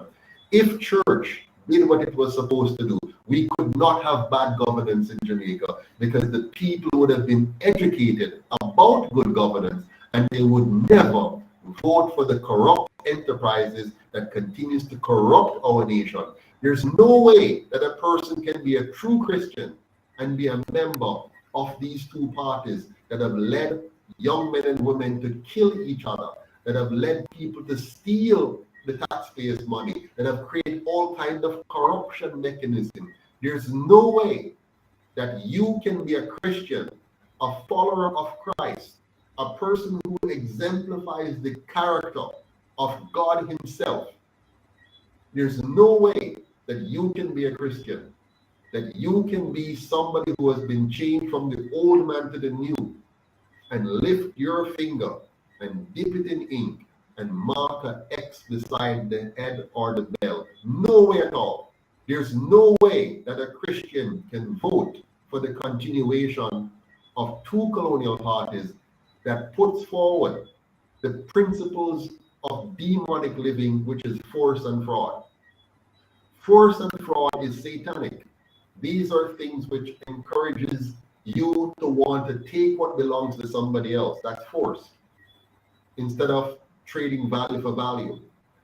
S4: If church did what it was supposed to do, we could not have bad governance in Jamaica, because the people would have been educated about good governance and they would never vote for the corrupt enterprises that continues to corrupt our nation. There's no way that a person can be a true Christian and be a member of these two parties that have led young men and women to kill each other, that have led people to steal the taxpayers' money, that have created all kinds of corruption mechanisms. There's no way that you can be a Christian, a follower of Christ, a person who exemplifies the character of God himself. There's no way that you can be a Christian, that you can be somebody who has been changed from the old man to the new, and lift your finger and dip it in ink and mark an X beside the head or the bell. No way at all. There's no way that a Christian can vote for the continuation of two colonial parties that puts forward the principles of demonic living, which is force and fraud. Force and fraud is satanic. These are things which encourages you to want to take what belongs to somebody else. That's force, instead of trading value for value.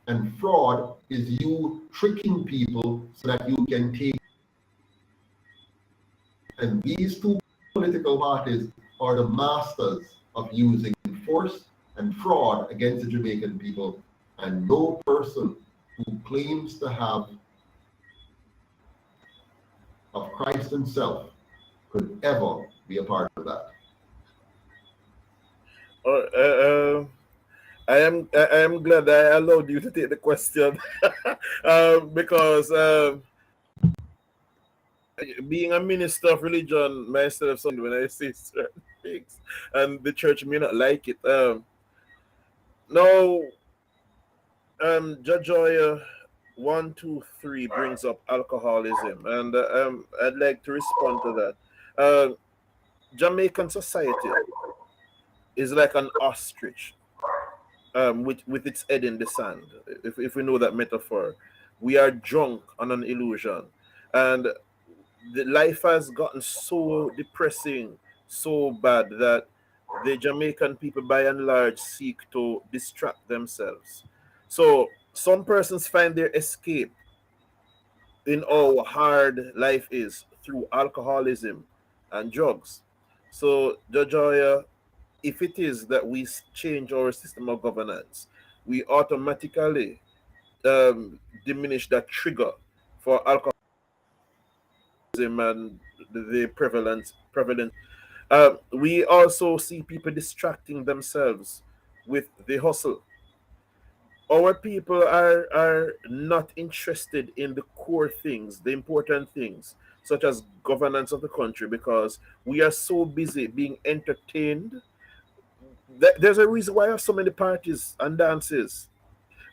S4: And fraud is you tricking people so that you can take. And these two political parties are the masters of using force and fraud against the Jamaican people. And no person who claims to have of Christ himself could ever be a part of that.
S3: I am glad I allowed you to take the question because being a minister of religion myself, when I say certain things, and the church may not like it. Now, Judge Joya 123 brings up alcoholism, and I'd like to respond to that. Jamaican society is like an ostrich with its head in the sand, if we know that metaphor. We are drunk on an illusion, and the life has gotten so depressing, so bad, that the Jamaican people by and large seek to distract themselves. So some persons find their escape in how hard life is through alcoholism and drugs. So, Jojoya, if it is that we change our system of governance, we automatically diminish that trigger for alcoholism and the prevalence. We also see people distracting themselves with the hustle. Our people are not interested in the core things, the important things, such as governance of the country, because we are so busy being entertained. There's a reason why I have so many parties and dances.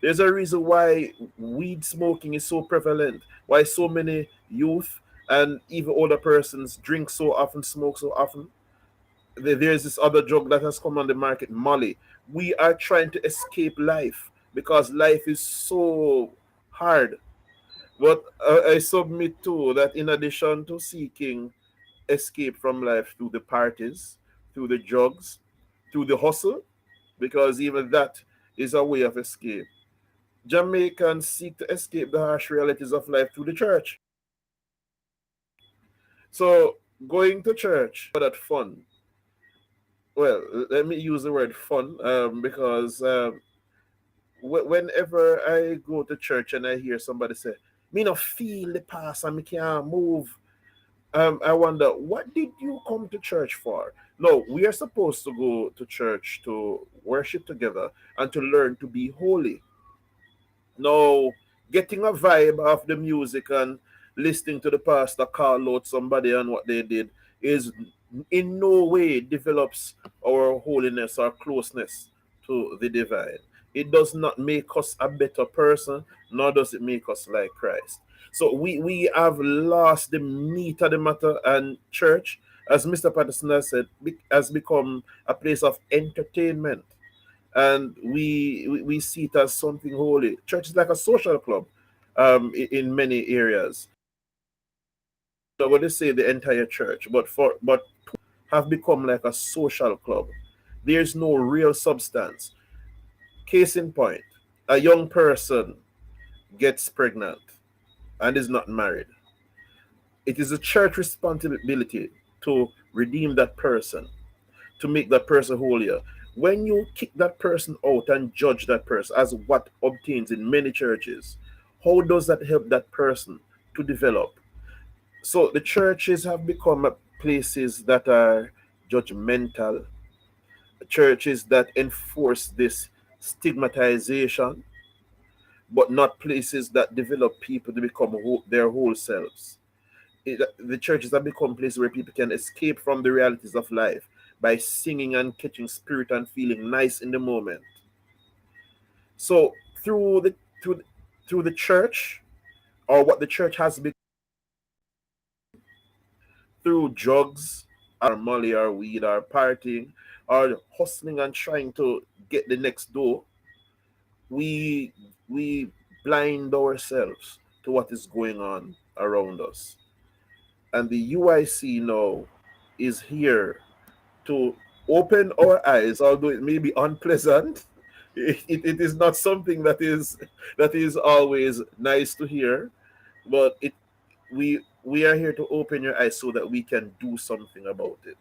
S3: There's a reason why weed smoking is so prevalent, why so many youth and even older persons drink so often, smoke so often. There's this other drug that has come on the market, Molly. We are trying to escape life because life is so hard. But I submit too that in addition to seeking escape from life through the parties, through the drugs, through the hustle, because even that is a way of escape, Jamaicans seek to escape the harsh realities of life through the church. So going to church for that fun. Well, let me use the word fun because whenever I go to church and I hear somebody say, "Me no feel the pass and me can't move," I wonder, what did you come to church for? No, we are supposed to go to church to worship together and to learn to be holy. No, getting a vibe of the music and listening to the pastor call out somebody and what they did is in no way develops our holiness or closeness to the divine. It does not make us a better person, nor does it make us like Christ. So we have lost the meat of the matter, and church, as Mr. Patterson has said, has become a place of entertainment, and we see it as something holy. Church is like a social club in many areas. So I wouldn't say the entire church, but have become like a social club. There's no real substance. Case in point, a young person gets pregnant and is not married. It is a church responsibility to redeem that person, to make that person holier. When you kick that person out and judge that person, as what obtains in many churches, how does that help that person to develop? So the churches have become places that are judgmental, churches that enforce this stigmatization, but not places that develop people to become their whole selves. The churches have become places where people can escape from the realities of life by singing and catching spirit and feeling nice in the moment. So through the, through the church, or what the church has become, through drugs or molly or weed or partying or hustling and trying to get the next door, we we blind ourselves to what is going on around us. And the UIC now is here to open our eyes, although it may be unpleasant. It is not something that is always nice to hear, but we are here to open your eyes so that we can do something about it.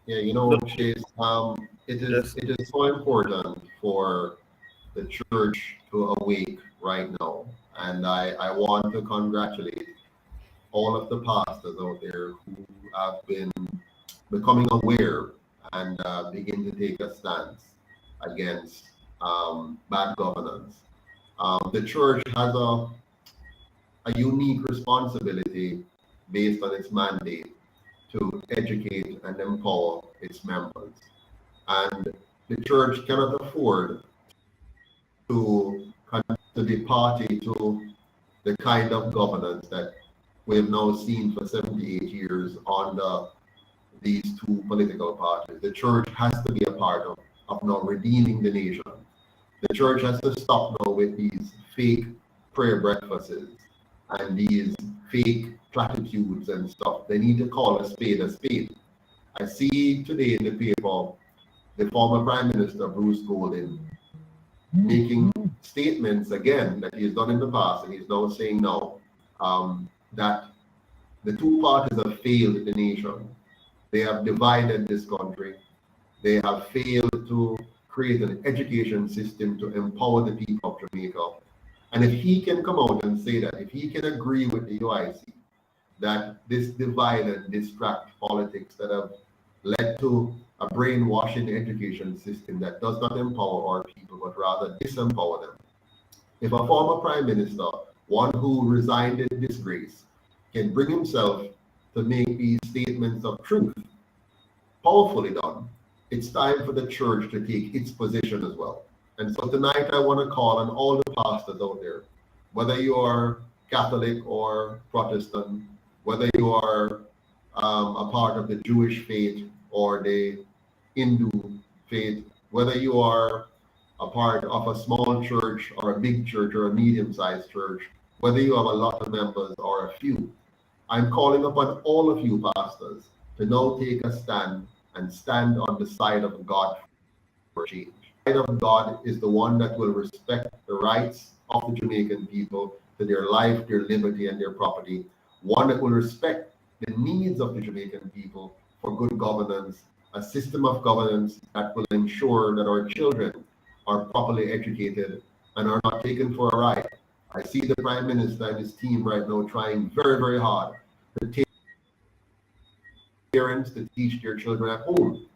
S4: Yeah,
S3: No,
S4: Chase, it is
S3: yes,
S4: it is so important for the church to awake right now. And I want to congratulate all of the pastors out there who have been becoming aware and begin to take a stance against bad governance. The church has a unique responsibility based on its mandate to educate and empower its members. And the church cannot afford to be party to the kind of governance that we have now seen for 78 years under these two political parties. The church has to be a part of now redeeming the nation. The church has to stop now with these fake prayer breakfasts and these fake platitudes and stuff. They need to call a spade a spade. I see today in the paper the former Prime Minister Bruce Golding making statements again that he's done in the past, and he's now saying now that the two parties have failed the nation. They have divided this country. They have failed to create an education system to empower the people of Jamaica. And if he can come out and say that, if he can agree with the UIC that this divide and distract politics that have led to a brainwashing education system that does not empower our people but rather disempower them. If a former prime minister, one who resigned in disgrace, can bring himself to make these statements of truth, powerfully done, it's time for the church to take its position as well. And so tonight I want to call on all the pastors out there, whether you are Catholic or Protestant, whether you are a part of the Jewish faith or the Hindu faith, whether you are a part of a small church or a big church or a medium-sized church, whether you have a lot of members or a few, I'm calling upon all of you pastors to now take a stand and stand on the side of God for change. of God is the one that will respect the rights of the Jamaican people to their life, their liberty, and their property. One that will respect the needs of the Jamaican people for good governance, a system of governance that will ensure that our children are properly educated and are not taken for a ride. I see the Prime Minister and his team right now trying very, very hard to take parents to teach their children at home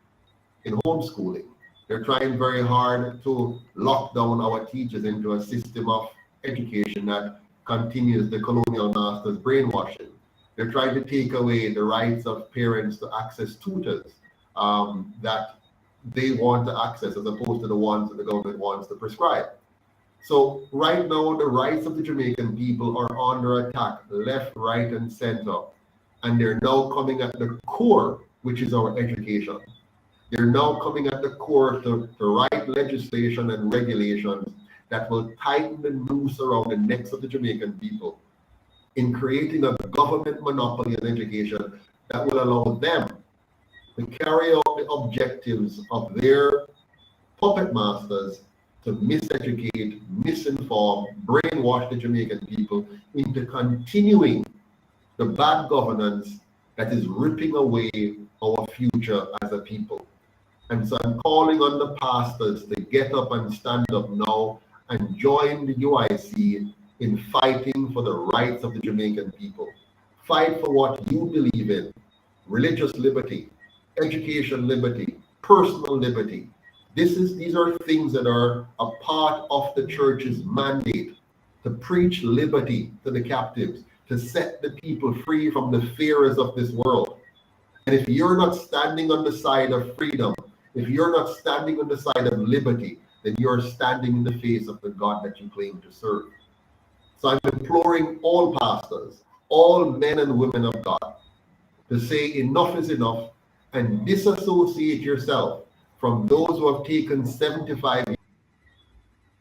S4: in homeschooling. They're trying very hard to lock down our teachers into a system of education that continues the colonial masters' brainwashing. They're trying to take away the rights of parents to access tutors that they want to access as opposed to the ones that the government wants to prescribe. So right now, the rights of the Jamaican people are under attack, left, right, and center. And they're now coming at the core, which is our education. They're now coming at the core to write legislation and regulations that will tighten the noose around the necks of the Jamaican people in creating a government monopoly on education that will allow them to carry out the objectives of their puppet masters to miseducate, misinform, brainwash the Jamaican people into continuing the bad governance that is ripping away our future as a people. And so I'm calling on the pastors to get up and stand up now and join the UIC in fighting for the rights of the Jamaican people. Fight for what you believe in: religious liberty, education liberty, personal liberty. These are things that are a part of the church's mandate, to preach liberty to the captives, to set the people free from the fears of this world. And if you're not standing on the side of freedom, if you're not standing on the side of liberty, then you're standing in the face of the God that you claim to serve. So I'm imploring all pastors, all men and women of God, to say enough is enough and disassociate yourself from those who have taken 75 years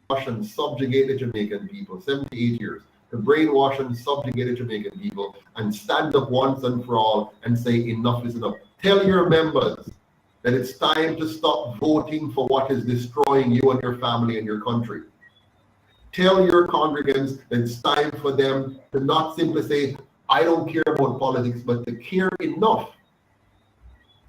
S4: to brainwash and subjugate the Jamaican people, 78 years to brainwash and subjugate the Jamaican people, and stand up once and for all and say enough is enough. Tell your members that it's time to stop voting for what is destroying you and your family and your country. Tell your congregants that it's time for them to not simply say, I don't care about politics, but to care enough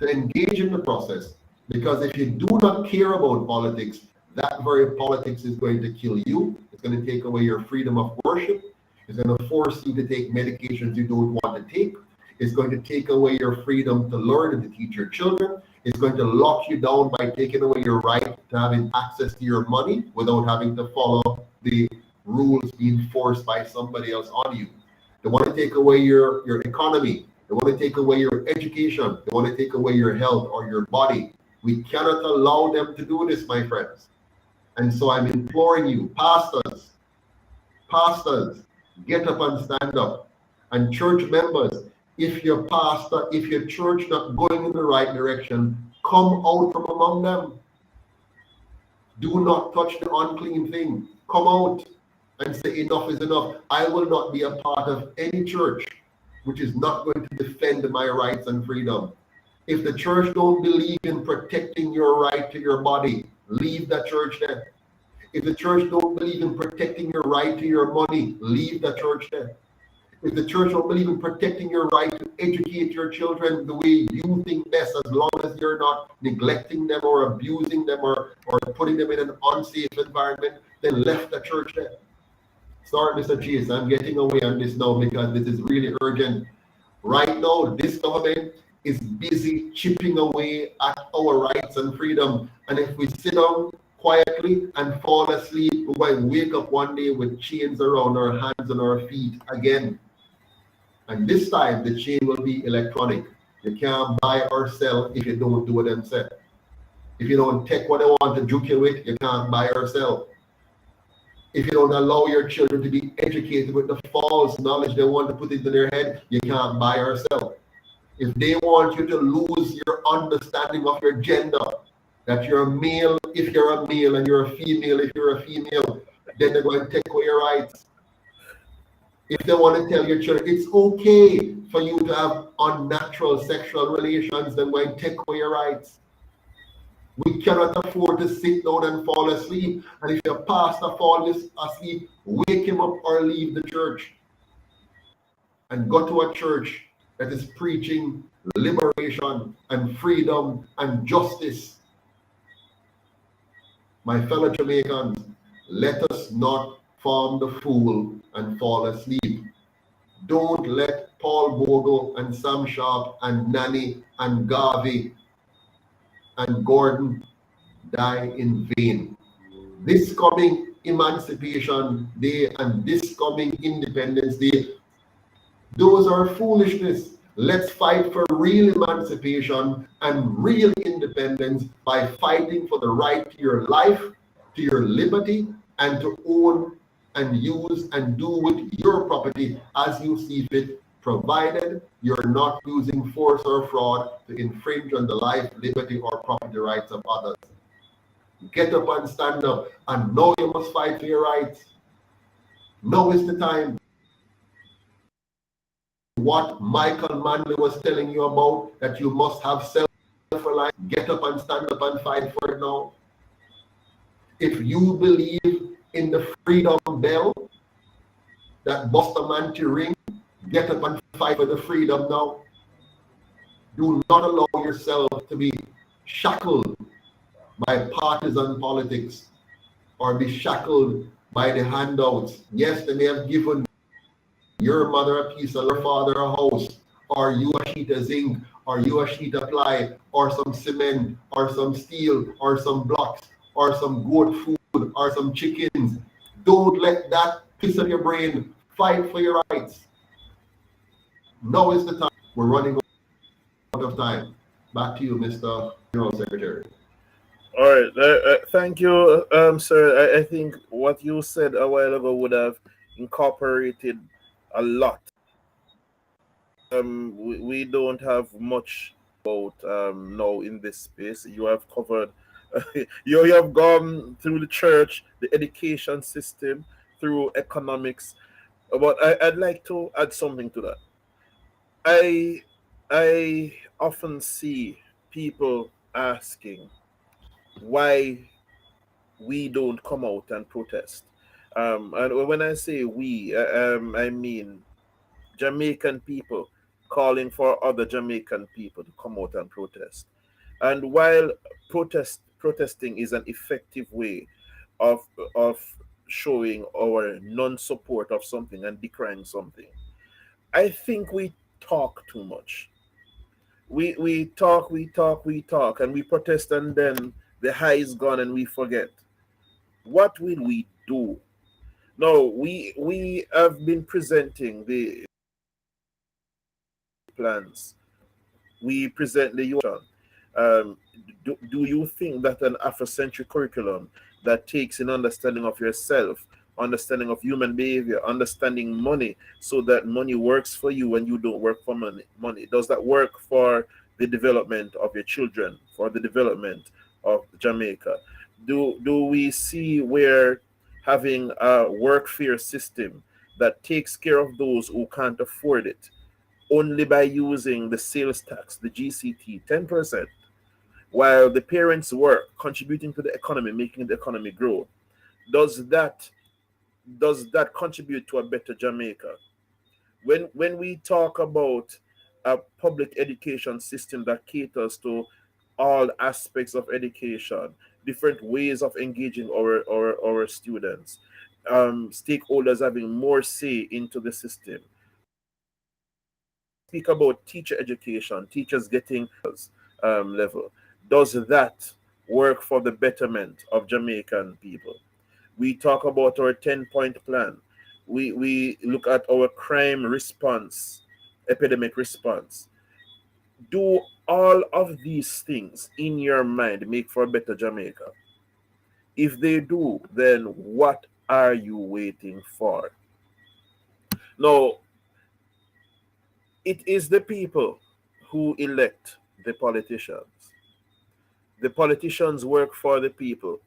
S4: to engage in the process. Because if you do not care about politics, that very politics is going to kill you. It's going to take away your freedom of worship. It's going to force you to take medications you don't want to take. It's going to take away your freedom to learn and to teach your children. It's going to lock you down by taking away your right to having access to your money without having to follow the rules being forced by somebody else on you. They want to take away your economy. They want to take away your education. They want to take away your health or your body. We cannot allow them to do this, my friends. And so I'm imploring you, pastors, get up and stand up. And church members, if your pastor, if your church not going in the right direction, come out from among them. Do not touch the unclean thing. Come out and say enough is enough. I will not be a part of any church which is not going to defend my rights and freedom. If the church don't believe in protecting your right to your body, leave the church then. If the church don't believe in protecting your right to your money, leave the church then. If the church don't believe in protecting your right to educate your children the way you think best, as long as you're not neglecting them or abusing them or putting them in an unsafe environment, then left the church then. Sorry, Mr. Chase, I'm getting away on this now because this is really urgent. Right now, this government is busy chipping away at our rights and freedom. And if we sit down quietly and fall asleep, we might wake up one day with chains around our hands and our feet again. And this time, the chain will be electronic. You can't buy or sell if you don't do what them say. If you don't take what they want to juke you with, you can't buy or sell. If you don't allow your children to be educated with the false knowledge they want to put into their head, you can't buy or sell. If they want you to lose your understanding of your gender, that you're a male if you're a male and you're a female if you're a female, then they're going to take away your rights. If they want to tell your children it's okay for you to have unnatural sexual relations, then going to take away your rights. We cannot afford to sit down and fall asleep. And if your pastor falls asleep, wake him up or leave the church and go to a church that is preaching liberation and freedom and justice. My fellow Jamaicans, let us not form the fool and fall asleep. Don't let Paul Bogle and Sam Sharp and Nanny and Garvey and Gordon die in vain. This coming Emancipation Day and this coming Independence Day, those are foolishness. Let's fight for real emancipation and real independence by fighting for the right to your life, to your liberty, and to own and use and do with your property as you see fit, provided you're not using force or fraud to infringe on the life, liberty, or property rights of others. Get up and stand up, and know you must fight for your rights. Now is the time. What Michael Manley was telling you about, that you must have self-reliance, get up and stand up and fight for it now. If you believe in the freedom bell that Bustamante ring, get up and fight for the freedom now. Do not allow yourself to be shackled by partisan politics or be shackled by the handouts. Yes, they may have given your mother a piece of your father a house, or you a sheet of zinc, or you a sheet of ply, or some cement, or some steel, or some blocks, or some goat food, or some chickens. Don't let that piss of your brain. Fight for your rights. Now is the time. We're running out of time. Back to you, Mr. General Secretary.
S3: All right. Thank you, sir. I think what you said a while ago would have incorporated a lot. We don't have much about now in this space. You have covered, you have gone through the church, the education system, through economics. But I'd like to add something to that. I often see people asking why we don't come out and protest. And when I say we, I mean Jamaican people calling for other Jamaican people to come out and protest. And while protesting is an effective way of of showing our non-support of something and decrying something, I think we talk too much. We talk, and we protest, and then the high is gone and we forget. What will we do? No, we have been presenting the plans. We present the youth. Do you think that an Afrocentric curriculum that takes in understanding of yourself, understanding of human behavior, understanding money, so that money works for you and you don't work for money, does that work for the development of your children, for the development of Jamaica? Do we see where having a workfare system that takes care of those who can't afford it only by using the sales tax, the GCT, 10%, while the parents work, contributing to the economy, making the economy grow? Does that contribute to a better Jamaica? When we talk about a public education system that caters to all aspects of education, different ways of engaging our students, stakeholders having more say into the system. Speak about teacher education, teachers getting level. Does that work for the betterment of Jamaican people? We talk about our 10-point plan. We look at our crime response, epidemic response. Do all of these things in your mind make for a better Jamaica? If they do, then what are you waiting for? Now, it is the people who elect the politicians. The politicians work for the people.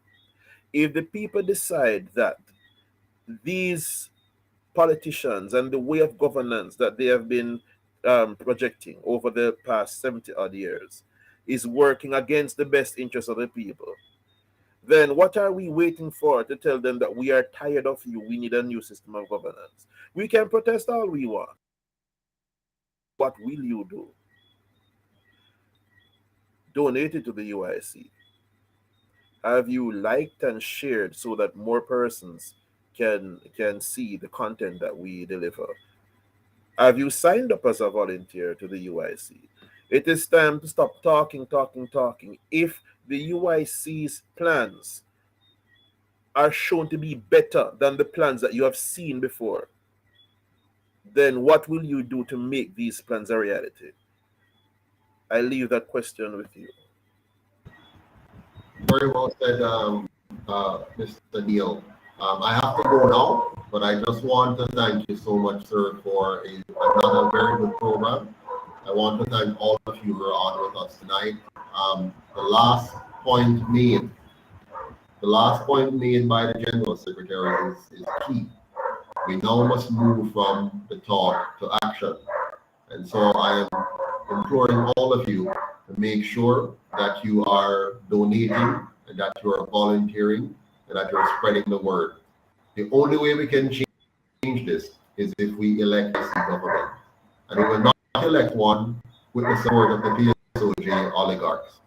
S3: If the people decide that these politicians and the way of governance that they have been projecting over the past 70 odd years is working against the best interests of the people, then what are we waiting for to tell them that we are tired of you? We need a new system of governance. We can protest all we want. What will you do? Donate it to the UIC. Have you liked and shared so that more persons can see the content that we deliver? Have you signed up as a volunteer to the UIC? It is time to stop talking. If the UIC's plans are shown to be better than the plans that you have seen before, then what will you do to make these plans a reality? I leave that question with you.
S4: Very well said, Mr. Neil. I have to go now, but I just want to thank you so much, sir, for another very good program. I want to thank all of you who are on with us tonight. The last point made by the General Secretary is key. We now must move from the talk to action. And so I am imploring all of you to make sure that you are donating and that you are volunteering and that you're spreading the word. The only way we can change this is if we elect a government. And we will not elect one with the support of the PSOJ oligarchs.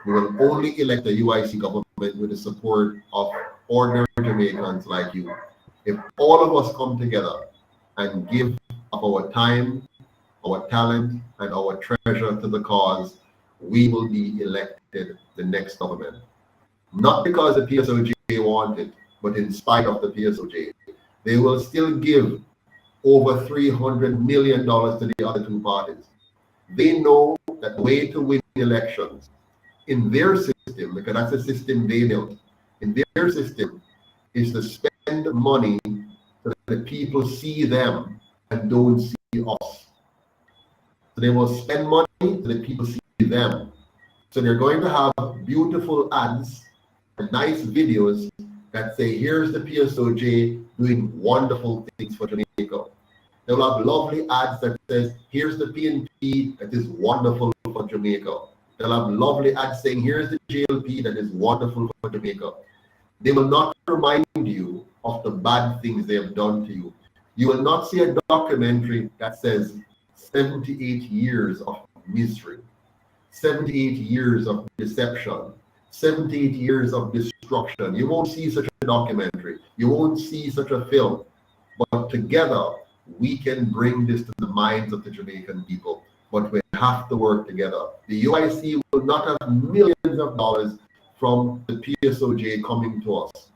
S4: We will only elect a UIC government with the support of ordinary Jamaicans like you. If all of us come together and give of our time, our talent, and our treasure to the cause, we will be elected the next government. Not because the PSOJ want it, but in spite of the PSOJ. They will still give over $300 million to the other two parties. They know that the way to win elections in their system, because that's the system they built, in their system is to spend money so that the people see them and don't see us. So they will spend money so that people see them. So they're going to have beautiful ads and nice videos that say, here's the PSOJ doing wonderful things for Jamaica. They'll have lovely ads that says, here's the PNP that is wonderful for Jamaica. They'll have lovely ads saying, here's the JLP that is wonderful for Jamaica. They will not remind you of the bad things they have done to you. You will not see a documentary that says 78 years of misery, 78 years of deception, 78 years of destruction. You won't see such a documentary. You won't see such a film. But together, we can bring this to the minds of the Jamaican people. But we have to work together. The UIC will not have millions of dollars from the PSOJ coming to us.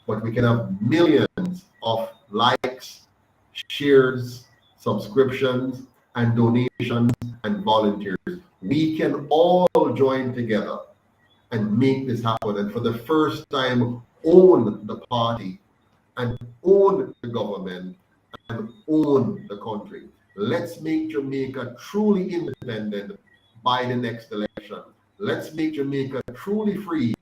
S4: But we can have millions of likes, shares, subscriptions, and donations and volunteers. We can all join together and make this happen. And for the first time, own the party and own the government and own the country. Let's make Jamaica truly independent by the next election. Let's make Jamaica truly free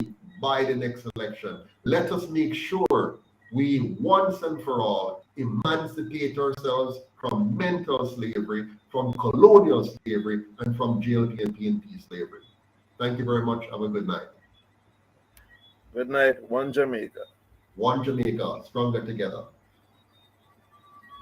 S4: by the next election. Let us make sure we once and for all emancipate ourselves from mental slavery, from colonial slavery, and from JLP and PNP slavery. Thank you very much. Have a good night.
S3: Good night. One Jamaica.
S4: One Jamaica, stronger together.